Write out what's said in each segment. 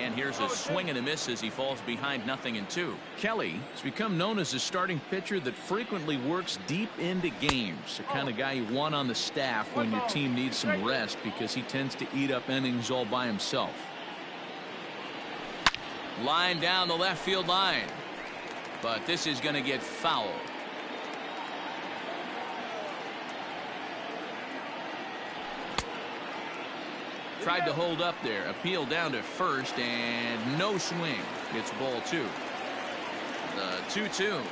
And here's a swing and a miss as he falls behind 0-2. Kelly has become known as a starting pitcher that frequently works deep into games. The kind of guy you want on the staff when your team needs some rest because he tends to eat up innings all by himself. Line down the left field line. But this is going to get foul. Tried to hold up there. Appeal down to first and no swing. It's ball 2. The 2-2.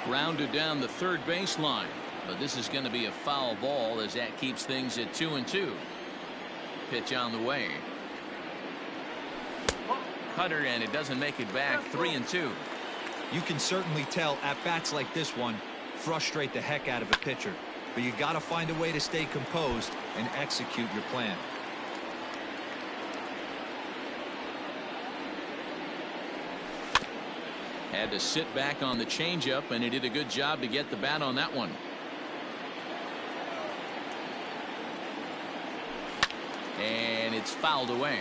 Grounded down the third baseline. But this is going to be a foul ball as that keeps things at 2-2. Pitch on the way. Cutter, and it doesn't make it back. 3-2. You can certainly tell at bats like this one frustrate the heck out of a pitcher. But you got to find a way to stay composed and execute your plan. Had to sit back on the changeup, and he did a good job to get the bat on that one. And it's fouled away.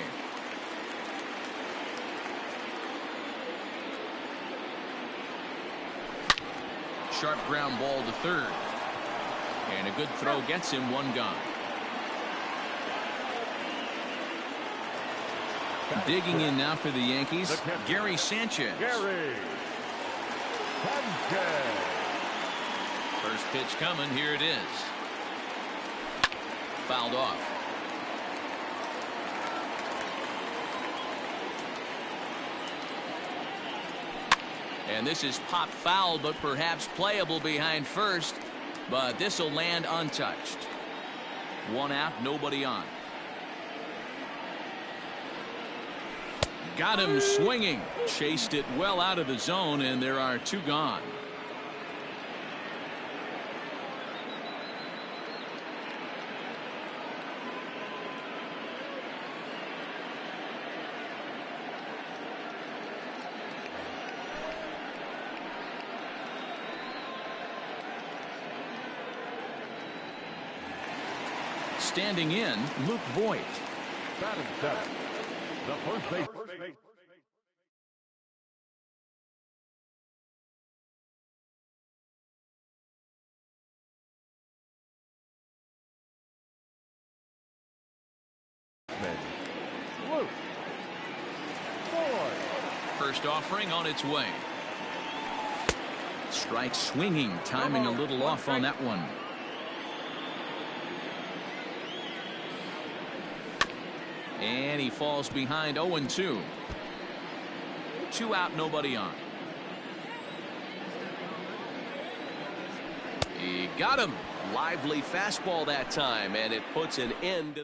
Sharp ground ball to third. And a good throw gets him one gone. Digging in now for the Yankees, Gary Sanchez. First pitch coming. Here it is. Fouled off. And this is pop foul, but perhaps playable behind first. But this will land untouched. One out, nobody on. Got him swinging. Chased it well out of the zone, and there are 2 gone. Standing in, Luke Voigt. Batting seventh, the first base. Luke Voigt. First offering on its way. Strike swinging, timing a little off on that one. And he falls behind 0-2. 2 out, nobody on. He got him. Lively fastball that time, and it puts an end.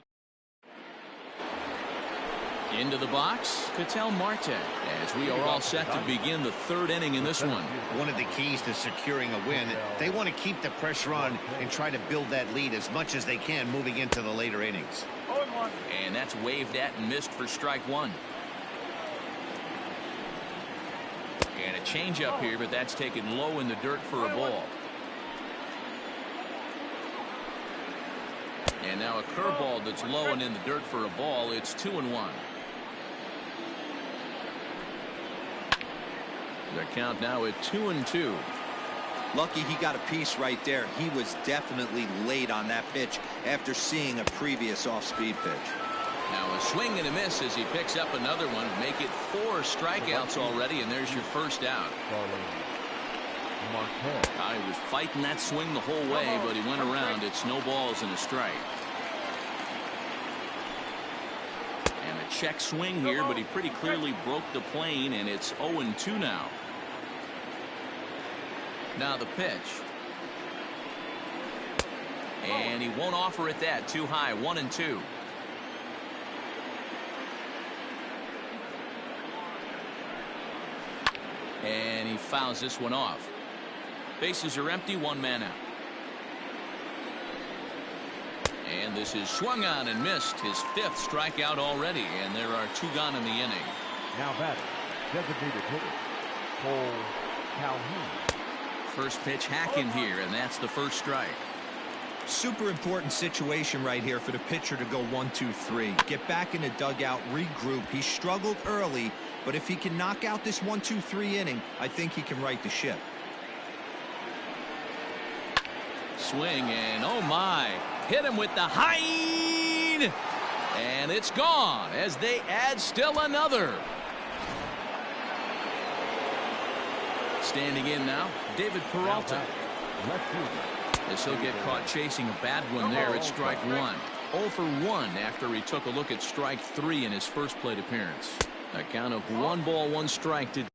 Into the box, Ketel Marte, as we are all set to begin the 3rd inning in this one. One of the keys to securing a win, they want to keep the pressure on and try to build that lead as much as they can moving into the later innings. And that's waved at and missed for strike 1. And a changeup here, but that's taken low in the dirt for a ball. And now a curveball that's low and in the dirt for a ball. It's 2-1. The count now at 2-2. Lucky he got a piece right there. He was definitely late on that pitch after seeing a previous off-speed pitch. Now a swing and a miss as he picks up another one. Make it 4 strikeouts already, and there's your first out. He was fighting that swing the whole way, but he went around. It's no balls and a strike. And a check swing here, but he pretty clearly broke the plane, and it's 0-2 now. Now the pitch. And he won't offer it that. Too high. 1-2. And he fouls this one off. Bases are empty. 1 man out. And this is swung on and missed. His 5th strikeout already. And there are 2 gone in the inning. Now batting, designated hitter, Cole Calhoun. First pitch hack in here, and that's the first strike. Super important situation right here for the pitcher to go 1-2-3. Get back in the dugout, regroup. He struggled early, but if he can knock out this 1-2-3 inning, I think he can right the ship. Swing and oh my, hit him with the high, and it's gone as they add still another. Standing in now, David Peralta. As he'll get caught chasing a bad one there at strike one. 0 for 1 after he took a look at strike 3 in his first plate appearance. A count of 1 ball, 1 strike to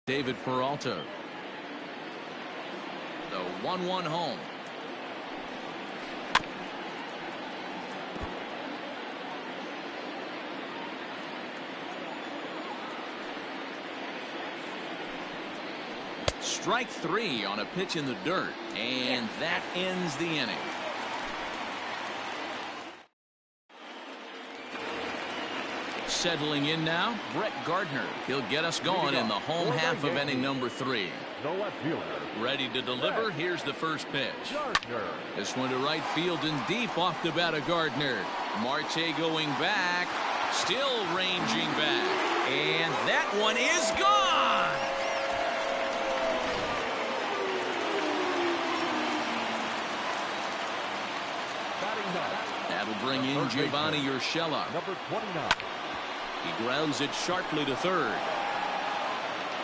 David Peralta. The 1-1 home. Strike 3 on a pitch in the dirt, and that ends the inning. Settling in now, Brett Gardner. He'll get us going in the home half of inning number 3. No left fielder. Ready to deliver. Here's the first pitch. This one to right field and deep off the bat of Gardner. Marte going back, still ranging back, and that one is gone. That'll bring in Giovanni Urshela. Number 29. He grounds it sharply to third.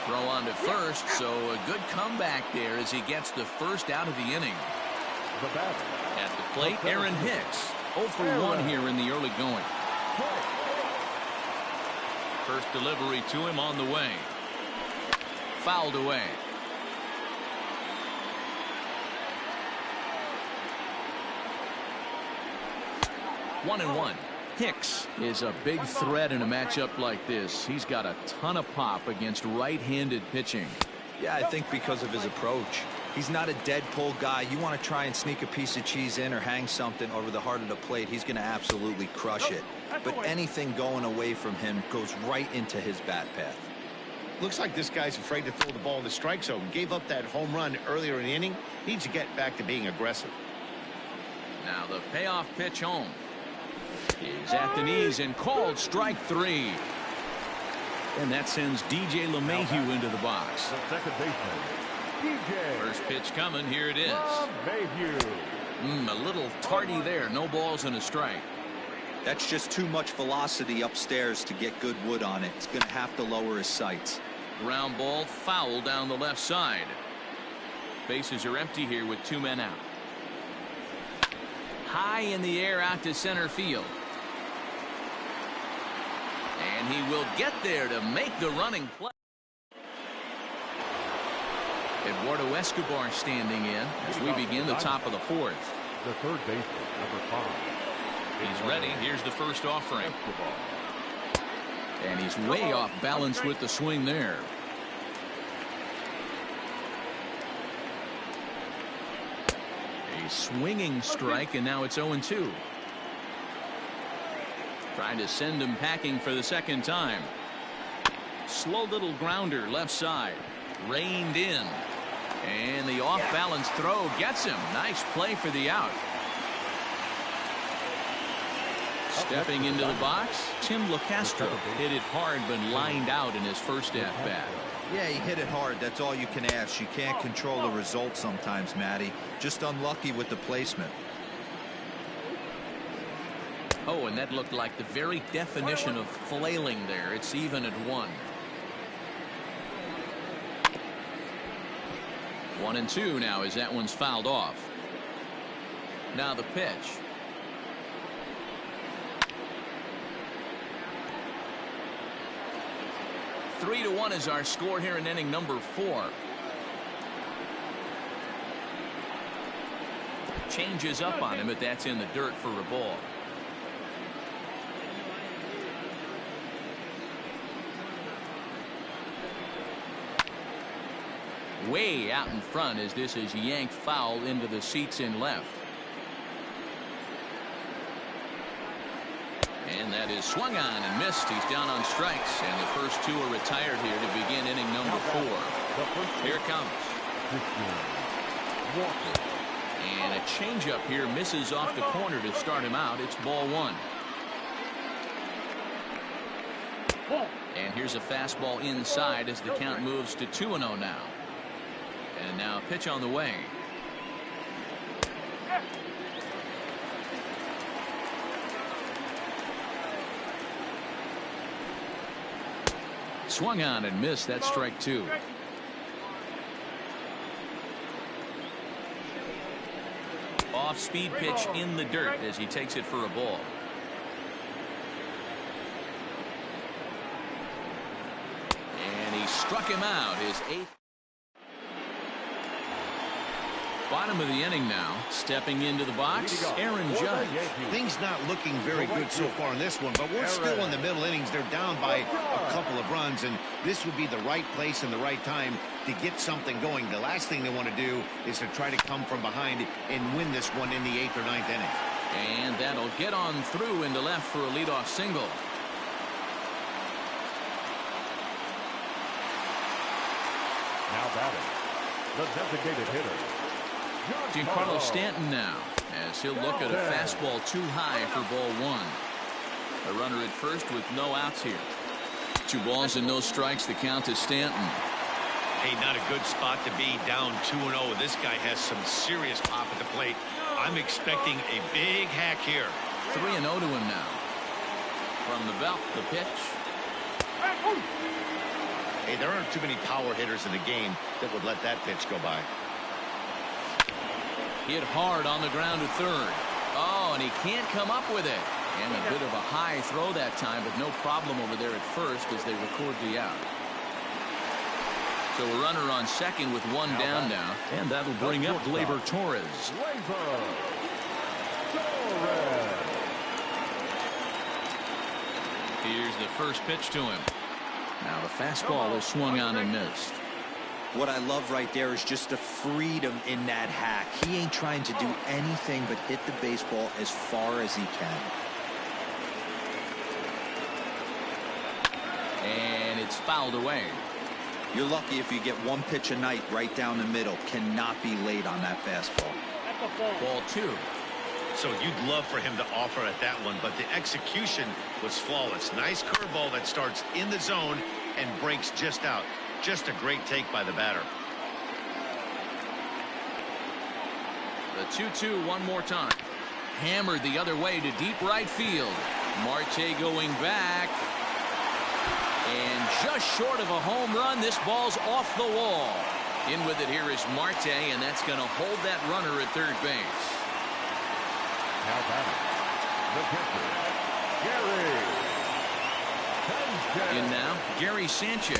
Throw on to first, so a good comeback there as he gets the first out of the inning. The batter. At the plate, Aaron Hicks. 0 for 1 here in the early going. First delivery to him on the way. Fouled away. 1-1. Hicks is a big threat in a matchup like this. He's got a ton of pop against right-handed pitching. Yeah, I think because of his approach. He's not a dead pull guy. You want to try and sneak a piece of cheese in or hang something over the heart of the plate, he's going to absolutely crush it. But anything going away from him goes right into his bat path. Looks like this guy's afraid to throw the ball in the strike zone. Gave up that home run earlier in the inning. Needs to get back to being aggressive. Now the payoff pitch home. He's at the knees and called strike 3. And that sends DJ LeMahieu into the box. The second baseman, DJ. First pitch coming. Here it is. LeMahieu. A little tardy there. No balls and a strike. That's just too much velocity upstairs to get good wood on it. It's going to have to lower his sights. Ground ball foul down the left side. Bases are empty here with 2 men out. High in the air out to center field. And he will get there to make the running play. Eduardo Escobar standing in as we begin the top of the 4th. The third baseman, number 5. He's ready. Here's the first offering. And he's way off balance with the swing there. A swinging strike, and now it's 0-2. Trying to send him packing for the second time. Slow little grounder left side. Reined in. And the off-balance throw gets him. Nice play for the out. Stepping into the box, Tim LeCastro hit it hard but lined out in his first at-bat. Yeah, he hit it hard. That's all you can ask. You can't control the result sometimes, Matty. Just unlucky with the placement. Oh, and that looked like the very definition of flailing there. It's even at 1. 1-2 now as that one's fouled off. Now the pitch. Three to 1 is our score here in inning number 4. Changes up on him, but that's in the dirt for a ball. Way out in front as this is yanked foul into the seats in left. And that is swung on and missed. He's down on strikes, and the first 2 are retired here to begin inning number 4. Here it comes. And a changeup here misses off the corner to start him out. It's ball one. And here's a fastball inside as the count moves to 2-0 now. And now a pitch on the way. Swung on and missed. That's strike two. Off-speed pitch in the dirt as he takes it for a ball. And he struck him out. His eighth. Bottom of the inning now. Stepping into the box, Aaron Judge. Things not looking very good so far in this one, but we're still in the middle innings. They're down by a couple of runs, and this would be the right place and the right time to get something going. The last thing they want to do is to try to come from behind and win this one in the 8th or 9th inning. And that'll get on through into left for a leadoff single. Now batting, the designated hitter, Giancarlo Stanton now, as he'll look at a fastball too high for ball one. A runner at first with no outs here. 2 balls and no strikes. The count to Stanton. Hey, not a good spot to be, down 2-0. This guy has some serious pop at the plate. I'm expecting a big hack here. 3-0 to him now. From the belt, the pitch. Hey, there aren't too many power hitters in the game that would let that pitch go by. Hit hard on the ground to third. Oh, and he can't come up with it. And a bit of a high throw that time, but no problem over there at first as they record the out. So a runner on second with one down now. And that'll bring up Gleyber Torres. Here's the first pitch to him. Now the fastball is swung on and missed. What I love right there is just the freedom in that hack. He ain't trying to do anything but hit the baseball as far as he can. And it's fouled away. You're lucky if you get one pitch a night right down the middle. Cannot be late on that fastball. Ball two. So you'd love for him to offer at that one, but the execution was flawless. Nice curveball that starts in the zone and breaks just out. Just a great take by the batter. The 2-2 one more time. Hammered the other way to deep right field. Marte going back. And just short of a home run, this ball's off the wall. In with it here is Marte, and that's going to hold that runner at third base. now batting, the pitcher, Gary. In now, Gary Sanchez.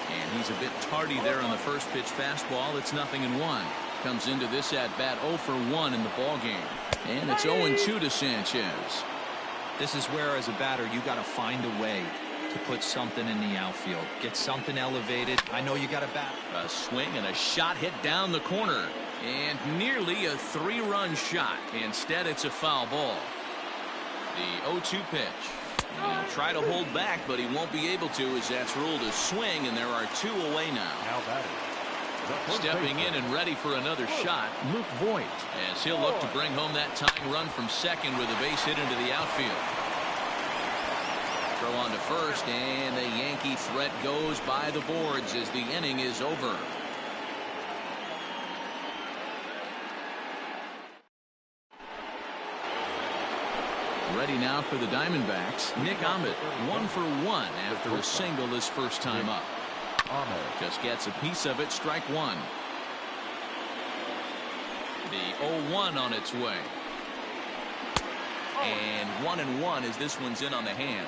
And he's a bit tardy there on the first pitch fastball. It's 0-1. Comes into this at bat 0 for 1 in the ball game. And it's 0-2 to Sanchez. This is where, as a batter, you got to find a way to put something in the outfield. Get something elevated. I know you got to bat. A swing and a shot hit down the corner. And nearly a 3-run shot. Instead, it's a foul ball. The 0-2 pitch. And he'll try to hold back, but he won't be able to, as that's ruled a swing, and there are 2 away now. Now batting. Stepping in and ready for another shot, Luke Voigt, as he'll look to bring home that tying run from second with a base hit into the outfield. Throw on to first, and the Yankee threat goes by the boards as the inning is over. Ready now for the Diamondbacks. Nick Ahmed, 1 for 1 after a single his first time up. Just gets a piece of it, strike one. The 0-1 on its way. And 1-1 as this one's in on the hands.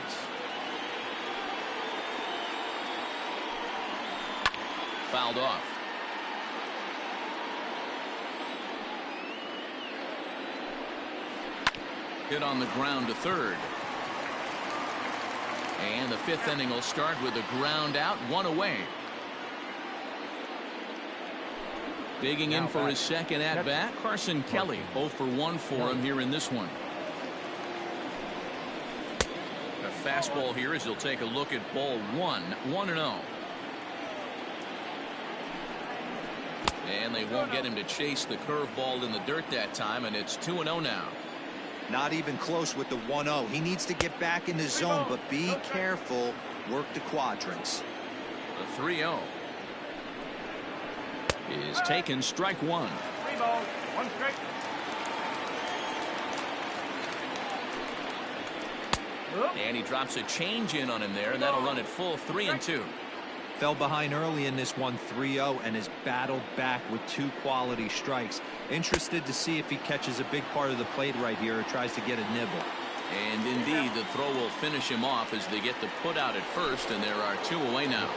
Fouled off. Hit on the ground to third. And the 5th inning will start with a ground out, 1 away. Digging in for his second at bat, Carson Kelly, 0 for 1 for him here in this one. A fastball here as he'll take a look at ball 1, 1-0. And they won't get him to chase the curveball in the dirt that time, and it's 2-0 now. Not even close with the 1-0. He needs to get back in the zone, but be careful. Work the quadrants. The 3-0 is taken, strike one. 3 balls, 1 strike. And he drops a change in on him there, and that'll run it full 3-2. Fell behind early in this one 3-0 and has battled back with 2 quality strikes. Interested to see if he catches a big part of the plate right here or tries to get a nibble. And indeed, the throw will finish him off as they get the put out at first, and there are 2 away now.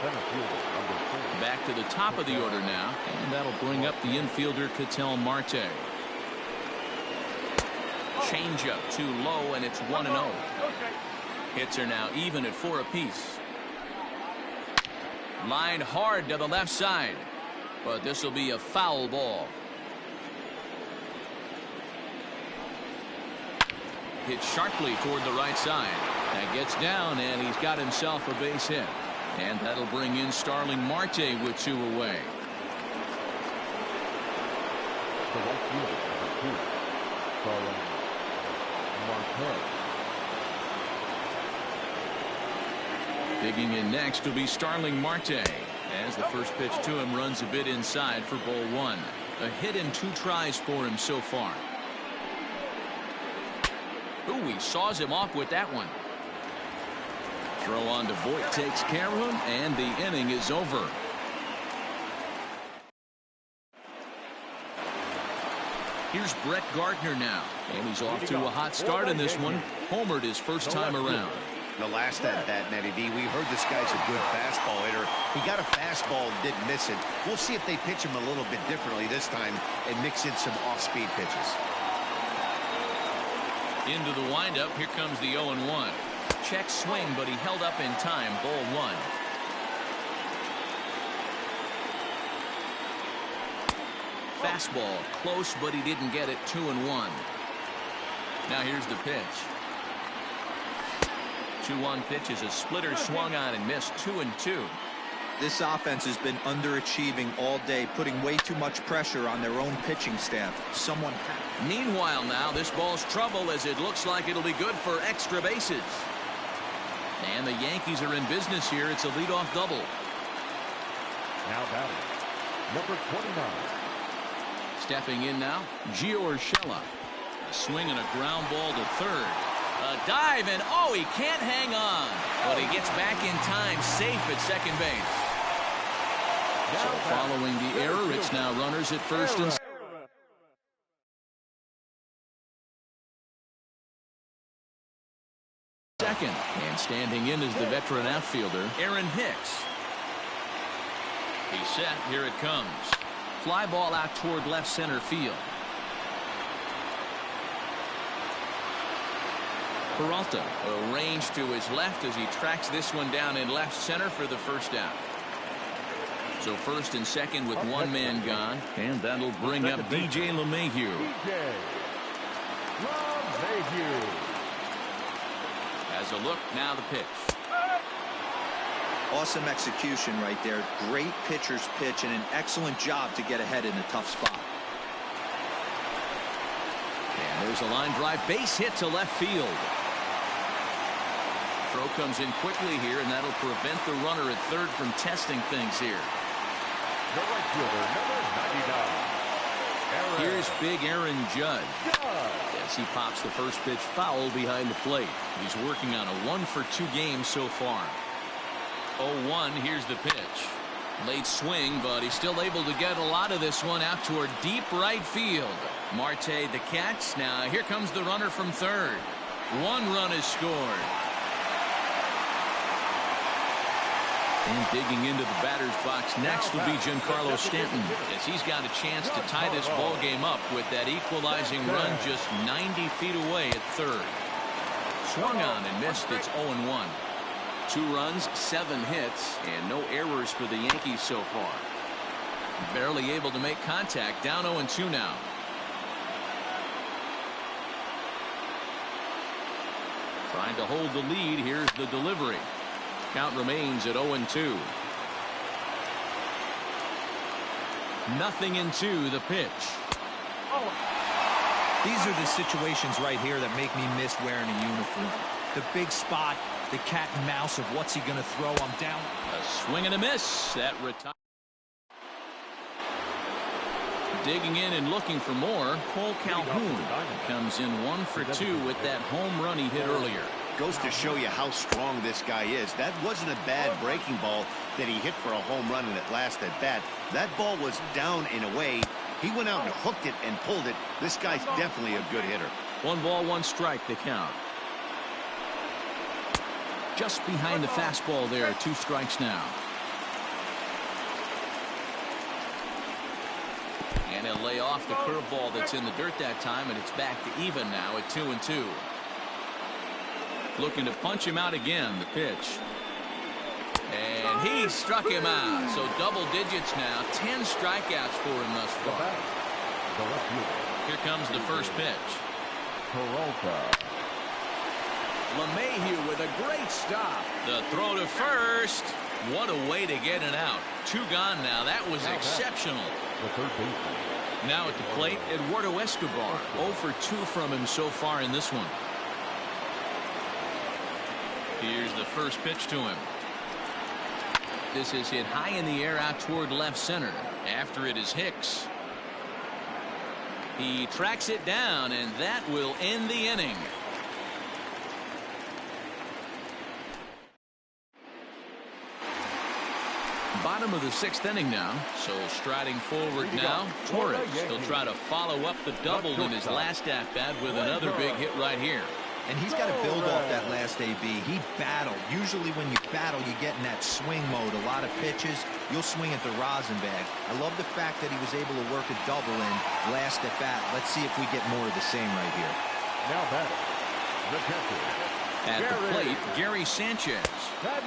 Back to the top of the order now, and that'll bring up the infielder Ketel Marte. Changeup too low, and it's 1-0. Hits are now even at 4 apiece. Line hard to the left side, but this will be a foul ball. Hit sharply toward the right side. That gets down, and he's got himself a base hit. And that'll bring in Starling Marte with 2 away. The right fielder, number 2, Starling Marte. Digging in next will be Starling Marte, as the first pitch to him runs a bit inside for ball 1. A hit in 2 tries for him so far. Ooh, he saws him off with that one. Throw on to Voit takes care of him, and the inning is over. Here's Brett Gardner now, and he's off to a hot start in this one. Homered his first time around. The last at bat, Matty V, we heard this guy's a good fastball hitter. He got a fastball and didn't miss it. We'll see if they pitch him a little bit differently this time and mix in some off-speed pitches. Into the windup, here comes the 0-1. Check swing, but he held up in time, ball 1. Fastball, close, but he didn't get it, 2-1. Now here's the pitch. 2-1 pitch is a splitter swung on and missed, 2-2. This offense has been underachieving all day, putting way too much pressure on their own pitching staff. Meanwhile now, this ball's trouble as it looks like it'll be good for extra bases. And the Yankees are in business here. It's a leadoff double. Now batting, number 29. Stepping in now, Gio Urshela. A swing and a ground ball to third. A dive, and oh, he can't hang on. But he gets back in time, safe at second base. So following the error, it's now runners at first and second. And standing in is the veteran outfielder, Aaron Hicks. He's set. Here it comes. Fly ball out toward left center field. Peralta, a range to his left as he tracks this one down in left center for the first out. So first and second with 1 man gone, and that'll bring up DJ LeMahieu. As a look, now the pitch. Awesome execution right there. Great pitcher's pitch and an excellent job to get ahead in a tough spot. And there's a line drive base hit to left field. Throw comes in quickly here, and that'll prevent the runner at third from testing things here. The right fielder, number 99. Here's big Aaron Judge. As he pops the first pitch foul behind the plate. He's working on a 1-for-2 game so far. 0-1, here's the pitch. Late swing, but he's still able to get a lot of this one out toward deep right field. Marte the catch. Now here comes the runner from third. 1 run is scored. And digging into the batter's box next will be Giancarlo Stanton, as he's got a chance to tie this ball game up with that equalizing run just 90 feet away at third. Swung on and missed. It's 0-1. 2 runs, 7 hits, and no errors for the Yankees so far. Barely able to make contact. Down 0-2 now. Trying to hold the lead. Here's the delivery. Count remains at 0-2. 0-2 the pitch. These are the situations right here that make me miss wearing a uniform. The big spot, the cat and mouse of what's he going to throw. I'm down. A swing and a miss. That retires. Digging in and looking for more, Cole Calhoun comes in 1 for 2 with that home run he hit earlier. Goes to show you how strong this guy is. That wasn't a bad breaking ball that he hit for a home run in that last at bat. That ball was down and away. He went out and hooked it and pulled it. This guy's definitely a good hitter. 1 ball, 1 strike the count. Just behind the fastball there. 2 strikes now. And he'll lay off the curveball that's in the dirt that time, and it's back to even now at 2-2. Looking to punch him out again, the pitch. And he struck him out. So double digits now. 10 strikeouts for him thus far. Here comes the first pitch. LeMahieu with a great stop. The throw to first. What a way to get it out. 2 gone now. That was exceptional. Now at the plate, Eduardo Escobar. 0 for 2 from him so far in this one. Here's the first pitch to him. This is hit high in the air out toward left center. After it is Hicks. He tracks it down, and that will end the inning. Bottom of the 6th inning now. So striding forward now, Torres. He'll try to follow up the double in his last at-bat with another big hit right here. And he's got to build off that last AB. He battled. Usually when you battle, you get in that swing mode. A lot of pitches, you'll swing at the rosin bag. I love the fact that he was able to work a double in last at bat. Let's see if we get more of the same right here. Now batting, the catcher. At the plate, Gary Sanchez.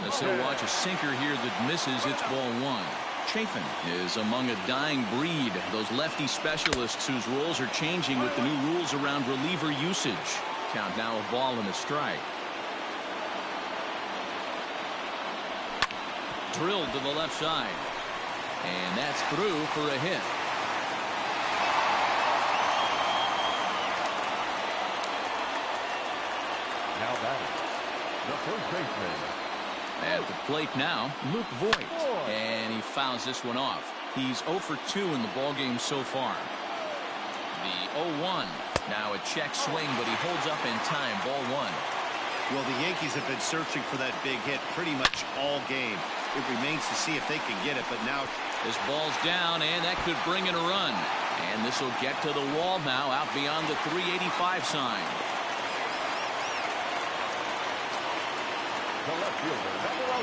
As he'll watch a sinker here that misses, it's ball 1. Chafin is among a dying breed. Those lefty specialists whose roles are changing with the new rules around reliever usage. Count now a ball and a strike. Drilled to the left side. And that's through for a hit. Now batting, the first baseman. At the plate now, Luke Voigt. And he fouls this one off. He's 0 for 2 in the ballgame so far. The 0-1. Now a check swing, but he holds up in time. Ball 1. Well, the Yankees have been searching for that big hit pretty much all game. It remains to see if they can get it, but now this ball's down, and that could bring in a run. And this will get to the wall now, out beyond the 385 sign.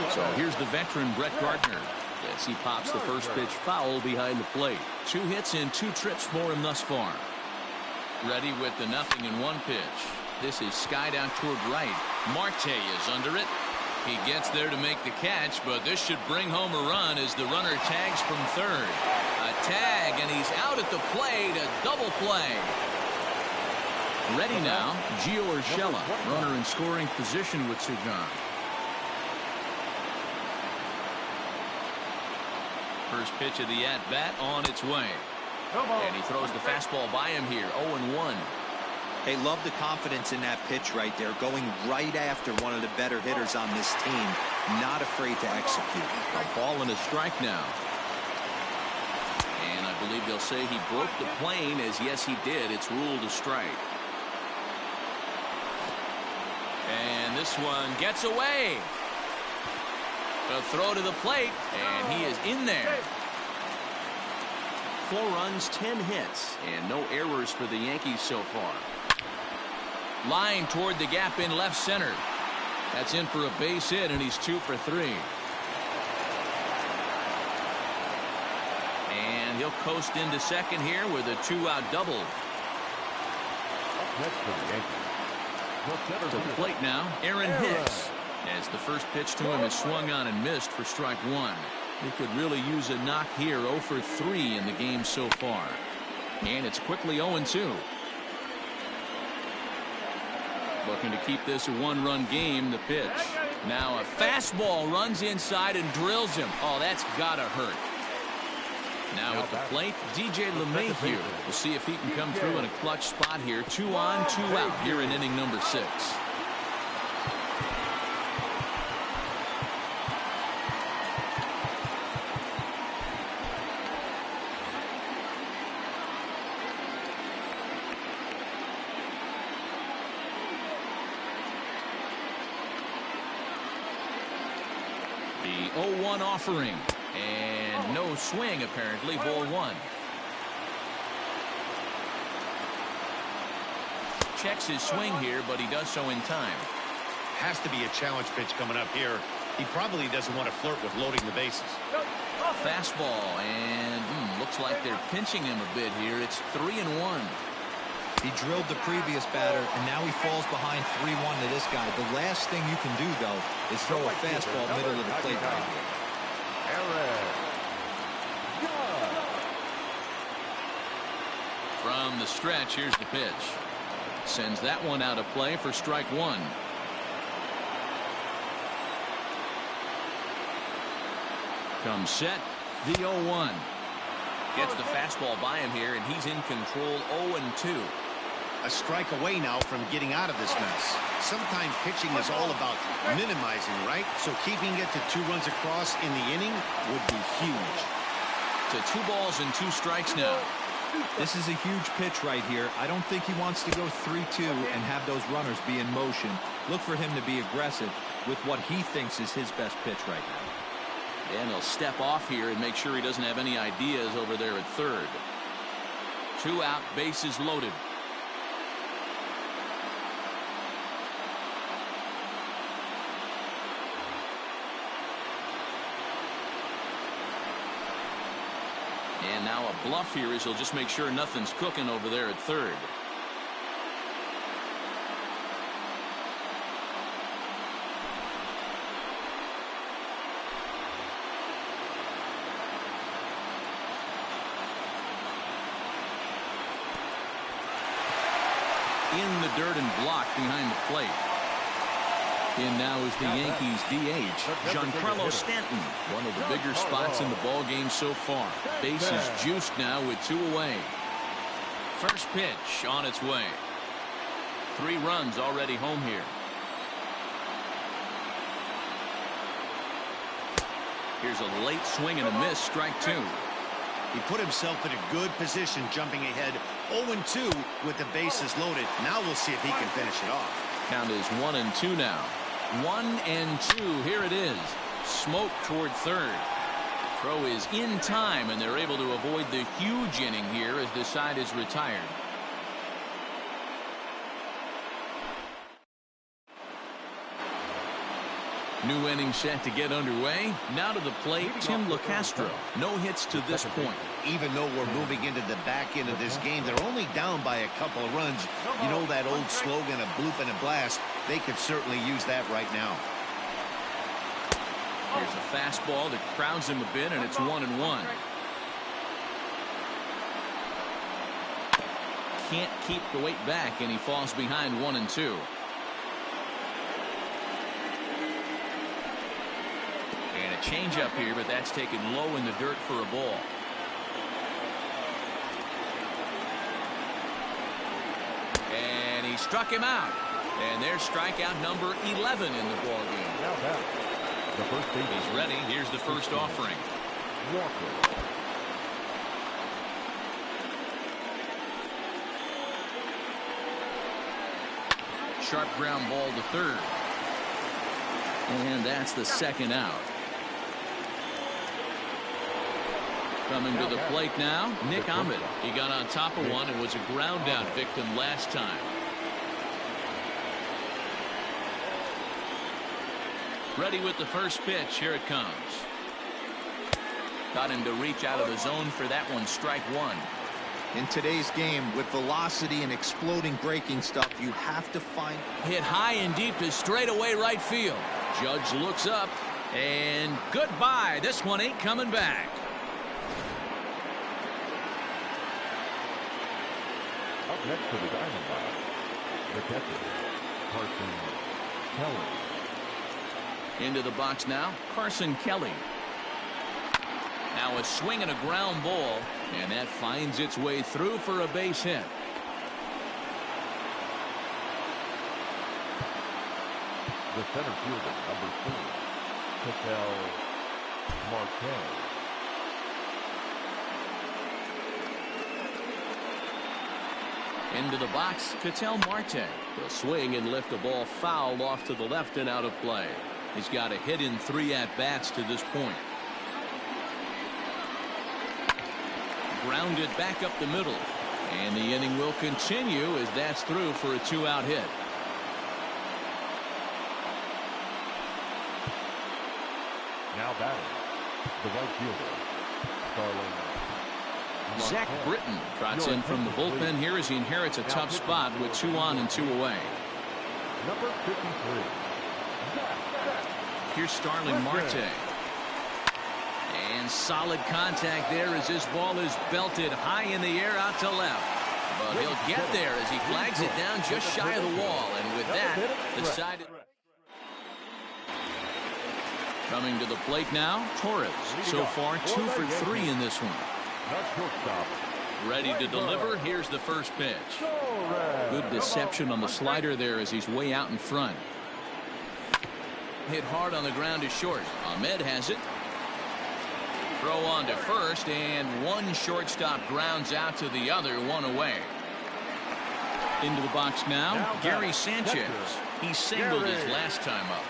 So here's the veteran Brett Gardner as he pops the first pitch foul behind the plate. 2 hits and 2 trips for him thus far. Ready with the 0-1 pitch. This is skied out toward right. Marte is under it. He gets there to make the catch, but this should bring home a run as the runner tags from third. A tag, and he's out at the plate. A double play. Ready now, Gio Urshela, runner in scoring position with 2 gone. First pitch of the at-bat on its way. And he throws the fastball by him here. 0-1. Hey, love the confidence in that pitch right there. Going right after one of the better hitters on this team. Not afraid to execute. A ball and a strike now. And I believe they'll say he broke the plane, as yes he did. It's ruled a strike. And this one gets away. A throw to the plate, and he is in there. 4 runs, 10 hits, and no errors for the Yankees so far. Line toward the gap in left center. That's in for a base hit, and he's 2 for 3. And he'll coast into second here with a 2-out double. To the plate now, Aaron Hicks. As the first pitch to him is swung on and missed for strike 1. He could really use a knock here. 0 for 3 in the game so far. And it's quickly 0-2. Looking to keep this a 1-run game. The pitch. Now a fastball runs inside and drills him. Oh, that's gotta hurt. Now at the plate, DJ LeMahieu. We'll see if he can come through in a clutch spot here. 2 on, 2 out here in inning number 6. The 0-1 offering. And no swing, apparently. Ball 1. Checks his swing here, but he does so in time. Has to be a challenge pitch coming up here. He probably doesn't want to flirt with loading the bases. Fastball, and looks like they're pinching him a bit here. It's 3-1. He drilled the previous batter, and now he falls behind 3-1 to this guy. The last thing you can do, though, is throw a fastball middle of the plate right here. From the stretch, here's the pitch. Sends that one out of play for strike 1. Comes set, the 0-1. Gets the fastball by him here, and he's in control. 0-2. A strike away now from getting out of this mess. Sometimes pitching is all about minimizing, right? So keeping it to 2 runs across in the inning would be huge. To 2 balls and 2 strikes now. This is a huge pitch right here. I don't think he wants to go 3-2 and have those runners be in motion. Look for him to be aggressive with what he thinks is his best pitch right now. And he'll step off here and make sure he doesn't have any ideas over there at third. 2 out, bases loaded. And now a bluff here as he'll just make sure nothing's cooking over there at third. In the dirt and blocked behind the plate. In now is the Yankees DH, Giancarlo Stanton. One of the bigger spots in the ball game so far. Bases juiced now with 2 away. First pitch on its way. 3 runs already home here. Here's a late swing and a miss, strike 2. He put himself in a good position jumping ahead 0-2 with the bases loaded. Now we'll see if he can finish it off. Count is 1-2 now. 1-2. Here it is. Smoke toward third. Throw is in time, and they're able to avoid the huge inning here as the side is retired. New inning set to get underway. Now to the plate, Tim LeCastro. No hits to this point. Even though we're moving into the back end of this game, they're only down by a couple of runs. You know that old slogan, a bloop and a blast? They could certainly use that right now. Here's a fastball that crowds him a bit, and it's 1-1. Can't keep the weight back, and he falls behind 1-2. And a changeup here, but that's taken low in the dirt for a ball. And he struck him out. And there's strikeout number 11 in the ball game. The first base. He's ready. Here's the first offering. Walker. Sharp ground ball to third. And that's the second out. Coming to the plate now, Nick Ahmed. He got on top of one and was a ground out victim last time. Ready with the first pitch. Here it comes. Got him to reach out of the zone for that one. Strike 1. In today's game, with velocity and exploding breaking stuff, you have to find. Hit high and deep to straightaway right field. Judge looks up, and goodbye. This one ain't coming back. Up next to the Diamondbacks, the catcher, Carson Kelly. Into the box now, Carson Kelly. Now a swing and a ground ball, and that finds its way through for a base hit. The center fielder, number 4, Ketel Marte. Into the box, Ketel Marte. He'll swing and lift a ball foul off to the left and out of play. He's got a hit in 3 at-bats to this point. Grounded back up the middle. And the inning will continue as that's through for a 2-out hit. Now batting, the right fielder, Starling. Zach Britton trots in from the bullpen here as he inherits a tough spot with 2 on and 2 away. Number 53. Here's Starling Marte. And solid contact there as this ball is belted high in the air out to left. But he'll get there as he flags it down just shy of the wall. And with that, the side... Coming to the plate now, Torres. So far, 2 for 3 in this one. Ready to deliver. Here's the first pitch. Good deception on the slider there as he's way out in front. Hit hard on the ground to short. Ahmed has it. Throw on to first, and one shortstop grounds out to the other, 1 away. Into the box now, Gary Sanchez. He singled his last time up.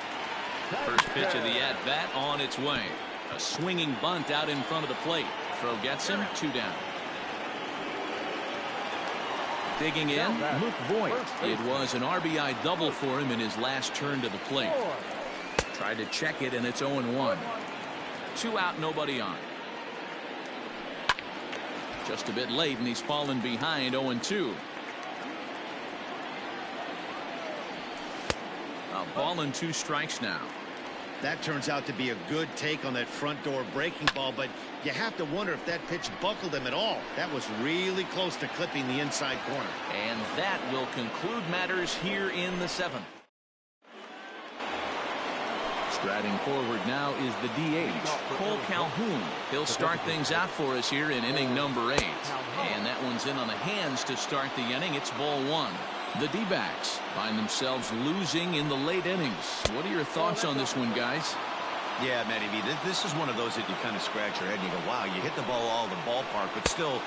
First pitch of the at-bat on its way. A swinging bunt out in front of the plate. Throw gets him, 2 down. Digging in, Luke Voigt. It was an RBI double for him in his last turn to the plate. Tried to check it, and it's 0-1. 2 out, nobody on. Just a bit late, and he's fallen behind, 0-2. A ball and 2 strikes now. That turns out to be a good take on that front door breaking ball, but you have to wonder if that pitch buckled him at all. That was really close to clipping the inside corner. And that will conclude matters here in the 7th. Striding forward now is the DH, Cole Calhoun. He'll start things out for us here in inning number 8. And that one's in on the hands to start the inning. It's ball 1. The D-backs find themselves losing in the late innings. What are your thoughts on this one, guys? Yeah, Matty V, this is one of those that you kind of scratch your head and you go, wow, you hit the ball all the ballpark, but still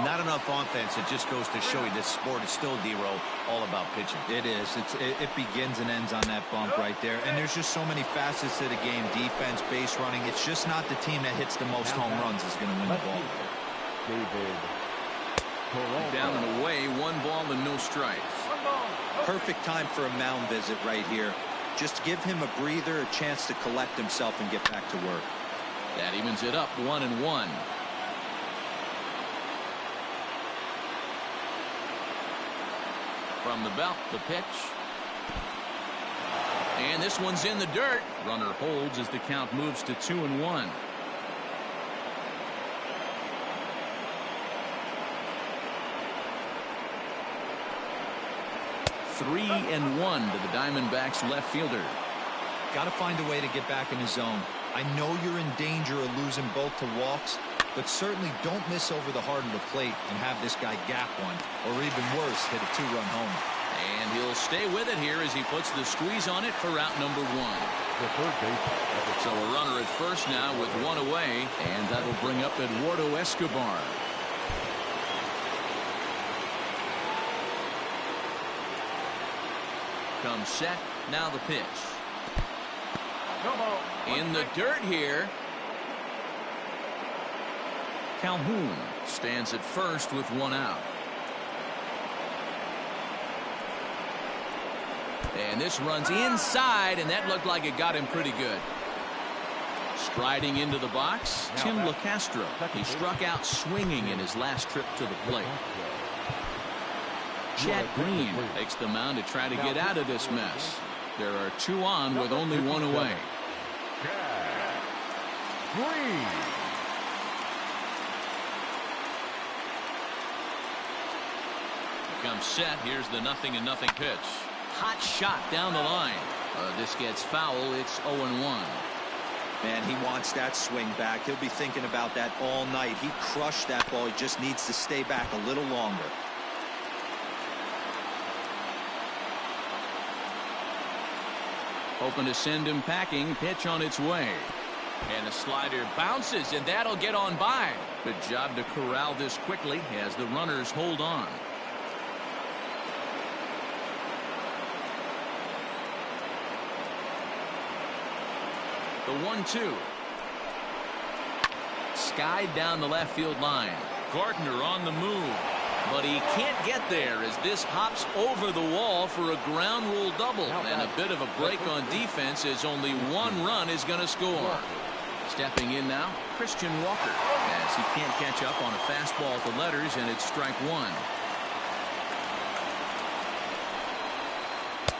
not enough offense. It just goes to show you this sport is still, D-Row, all about pitching. It is. It begins and ends on that bump right there. And there's just so many facets to the game. Defense, base running. It's just not the team that hits the most home runs is going to win the ball. Down and away, 1 ball and no strikes. Perfect time for a mound visit right here. Just give him a breather, a chance to collect himself and get back to work. That evens it up, 1-1. From the belt, the pitch. And this one's in the dirt. Runner holds as the count moves to 2-1. Three and 1 to the Diamondbacks left fielder. Got to find a way to get back in the zone. I know you're in danger of losing both to walks, but certainly don't miss over the heart of the plate and have this guy gap one, or even worse, hit a 2-run homer. And he'll stay with it here as he puts the squeeze on it for out number 1. The third baseman. So a runner at first now with 1 away, and that'll bring up Eduardo Escobar. Comes set, now the pitch. In the dirt here. Calhoun stands at first with 1 out. And this runs inside, and that looked like it got him pretty good. Striding into the box, Tim LeCastro. He struck out swinging in his last trip to the plate. Chad Green takes the mound to try to get out of this mess. There are 2 on with only 1 away. Green. Comes set. Here's the 0-0 pitch. Hot shot down the line. This gets foul. It's 0-1. Man, he wants that swing back. He'll be thinking about that all night. He crushed that ball. He just needs to stay back a little longer. Hoping to send him packing. Pitch on its way. And the slider bounces, and that'll get on by. Good job to corral this quickly as the runners hold on. The 1-2. Skied down the left field line. Gardner on the move. But he can't get there as this hops over the wall for a ground rule double. And a bit of a break on defense as only one run is going to score. Stepping in now, Christian Walker, as he can't catch up on a fastball at the letters, and it's strike one.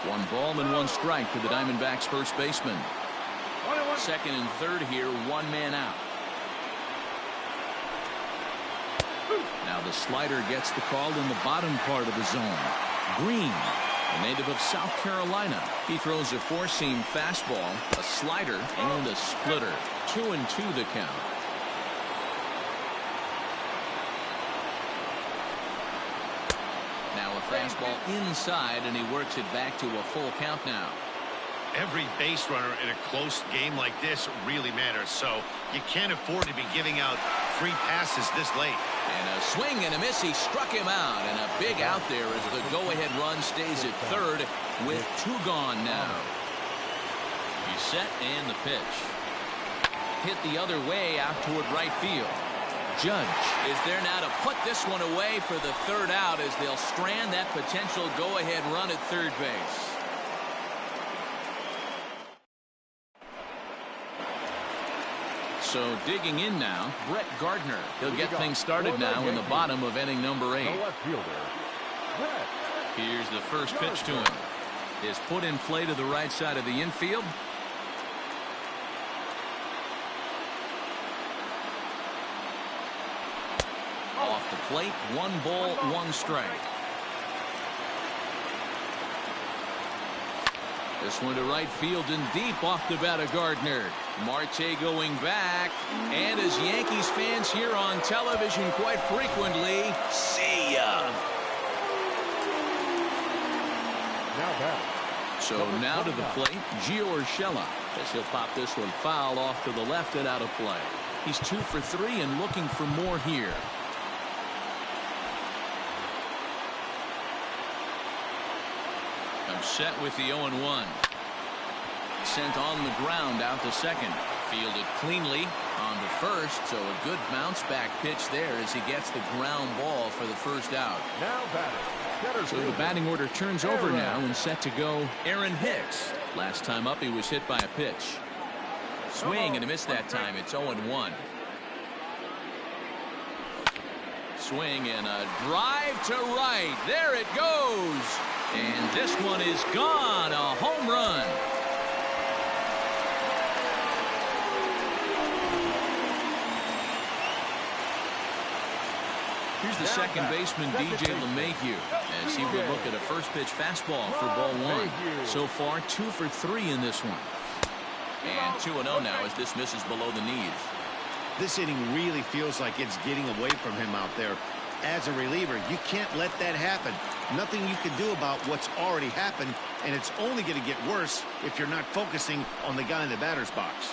1 ball and 1 strike to the Diamondbacks first baseman. Second and third here, 1 man out. Now the slider gets the call in the bottom part of the zone. Green, a native of South Carolina. He throws a 4-seam fastball, a slider, and a splitter. 2-2 the count. Now a fastball inside, and he works it back to a full count now. Every base runner in a close game like this really matters, so you can't afford to be giving out free passes this late. And a swing and a miss. He struck him out, and a big out there as the go-ahead run stays at third with 2 gone now. He's set and the pitch. Hit the other way out toward right field. Judge is there now to put this one away for the third out as they'll strand that potential go-ahead run at third base. So digging in now, Brett Gardner. He'll get things started now in the bottom of inning number 8. Here's the first pitch to him. Is put in play to the right side of the infield. Off the plate, 1 ball, 1 strike. This one to right field and deep off the bat of Gardner. Marte going back. And as Yankees fans hear on television quite frequently, see ya. So now to the plate, Gio Urshela, as he'll pop this one foul off to the left and out of play. He's 2 for 3 and looking for more here. Set with the 0-1. Sent on the ground out to second. Fielded cleanly on to first, so a good bounce back pitch there as he gets the ground ball for the first out. Now batting. So the batting order turns over now and set to go Aaron Hicks. Last time up he was hit by a pitch. Swing and a miss that time. It's 0-1. Swing and a drive to right. There it goes. And this one is gone. A home run. Here's the second baseman, DJ LeMahieu, as he would look at a first pitch fastball for ball 1. So far, 2 for 3 in this one. And 2-0 now as this misses below the knees. This inning really feels like it's getting away from him out there. As a reliever, you can't let that happen. Nothing you can do about what's already happened, and it's only going to get worse if you're not focusing on the guy in the batter's box.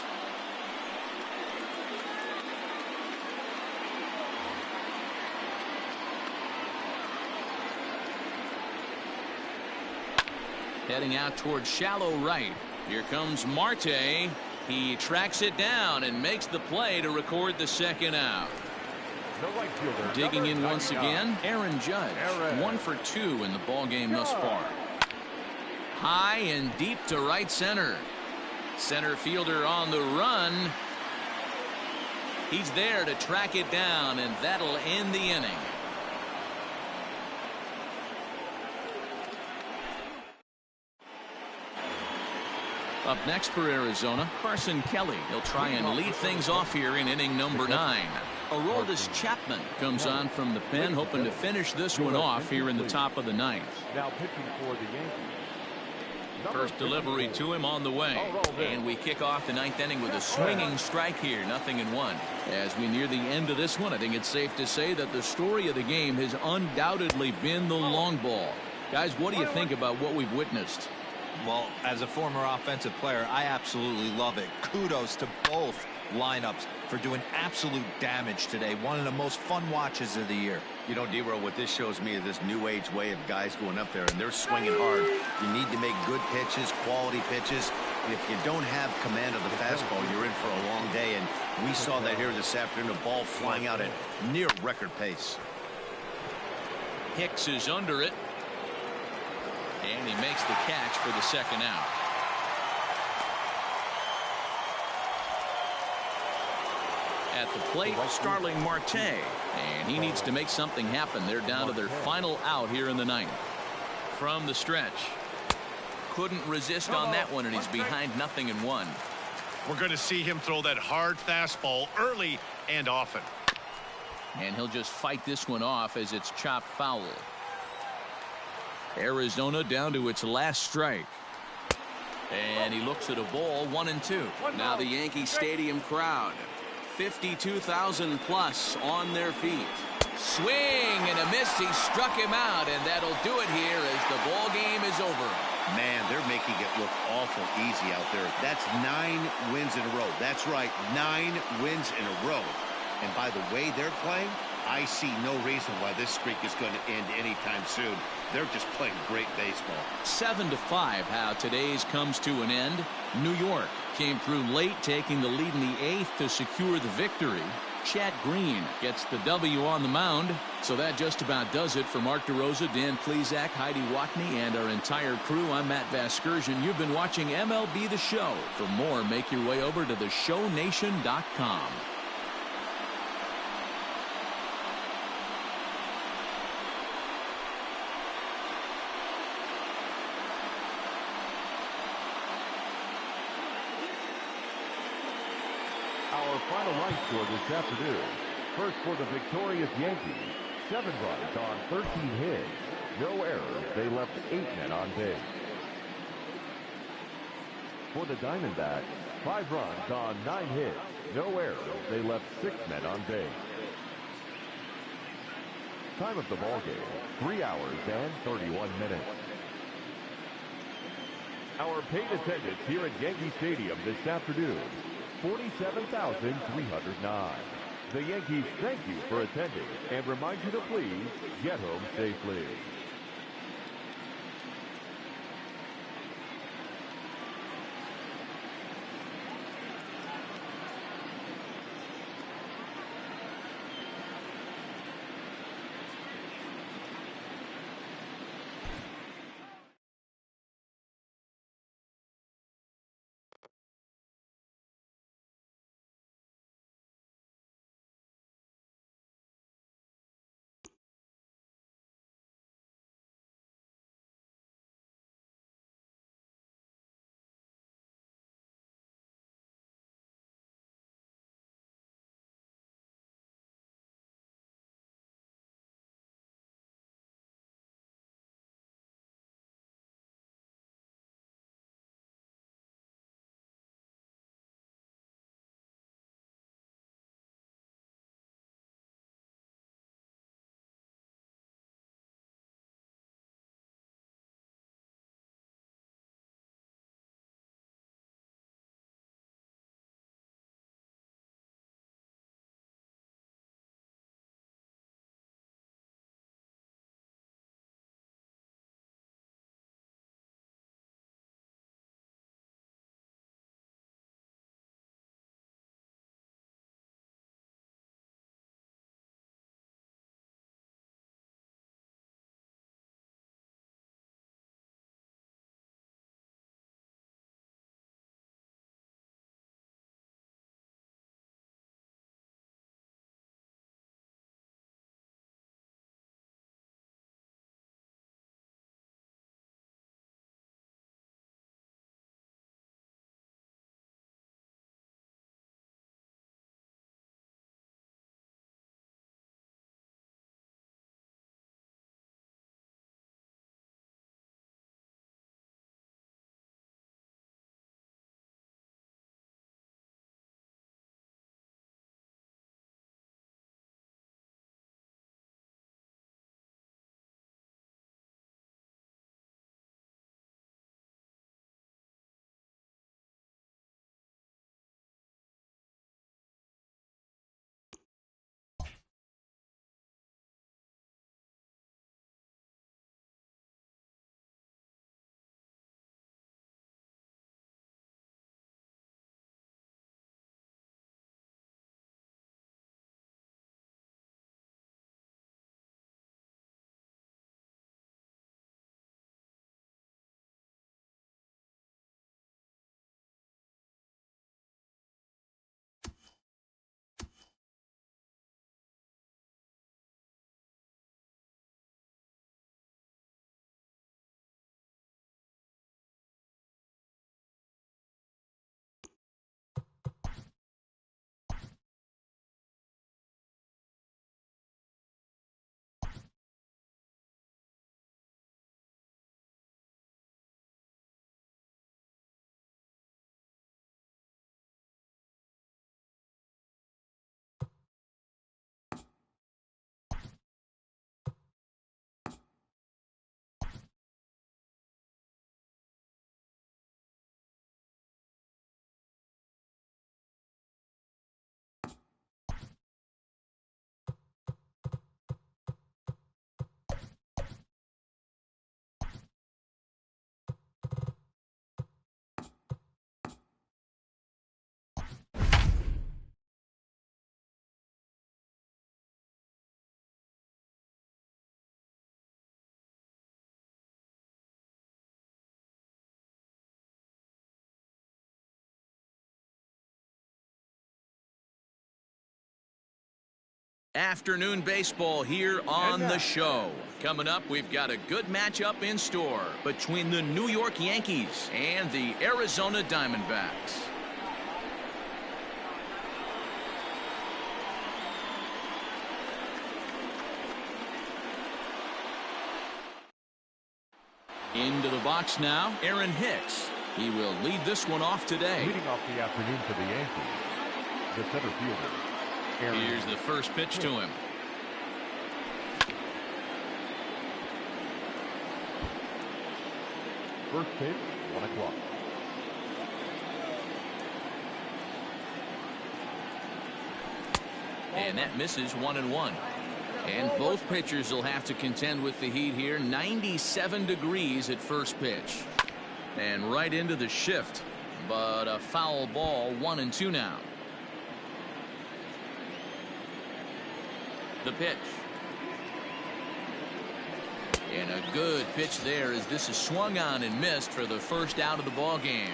Heading out towards shallow right. Here comes Marte. He tracks it down and makes the play to record the second out. Digging in once again, Aaron Judge. 1 for 2 in the ballgame thus far. High and deep to right center. Center fielder on the run. He's there to track it down, and that'll end the inning. Up next for Arizona, Carson Kelly. He'll try and lead things off here in inning number 9. Aroldis Chapman comes on from the pen, hoping to finish this one off here in the top of the 9th. Now pitching for the Yankees, First delivery to him on the way. And we kick off the ninth inning with a swinging strike here, 0-1. As we near the end of this one, I think it's safe to say that the story of the game has undoubtedly been the long ball. Guys, what do you think about what we've witnessed? Well, as a former offensive player, I absolutely love it. Kudos to both lineups for doing absolute damage today. One of the most fun watches of the year. You know, D-Row, what this shows me is this new age way of guys going up there, and they're swinging hard. You need to make good pitches, quality pitches. And if you don't have command of the fastball, you're in for a long day. And we saw that here this afternoon, a ball flying out at near record pace. Hicks is under it. And he makes the catch for the second out. At the plate, Starling Marte. And he needs to make something happen. They're down to their final out here in the ninth. From the stretch. Couldn't resist on that one, and he's behind 0-1. We're going to see him throw that hard fastball early and often. And he'll just fight this one off as it's chopped foul. Arizona down to its last strike. And he looks at a ball, 1-2. Now the Yankee Stadium crowd. 52,000 plus on their feet. Swing and a miss. He struck him out, and that'll do it here as the ball game is over. Man, they're making it look awful easy out there. That's 9 wins in a row. That's right, 9 wins in a row. And by the way they're playing, I see no reason why this streak is going to end anytime soon. They're just playing great baseball. 7-5, how today's comes to an end. New York came through late, taking the lead in the 8th to secure the victory. Chad Green gets the W on the mound. So that just about does it for Mark DeRosa, Dan Plesac, Heidi Watney, and our entire crew. I'm Matt Vasgersian. You've been watching MLB The Show. For more, make your way over to theshownation.com. Our final line score this afternoon. First for the victorious Yankees, 7 runs on 13 hits. No errors. They left 8 men on base. For the Diamondbacks, 5 runs on 9 hits. No errors. They left 6 men on base. Time of the ball game, 3 hours and 31 minutes. Our paid attendance here at Yankee Stadium this afternoon, 47,309. The Yankees thank you for attending and remind you to please get home safely. Afternoon baseball here on the show. Coming up, we've got a good matchup in store between the New York Yankees and the Arizona Diamondbacks. Into the box now, Aaron Hicks. He will lead this one off today. Leading off the afternoon for the Yankees, the center fielder. Here's the first pitch to him. First pitch, 1 o'clock. And that misses 1-1. And both pitchers will have to contend with the heat here. 97 degrees at first pitch. And right into the shift. But a foul ball, 1-2 now. The pitch. And a good pitch there as this is swung on and missed for the first out of the ball game.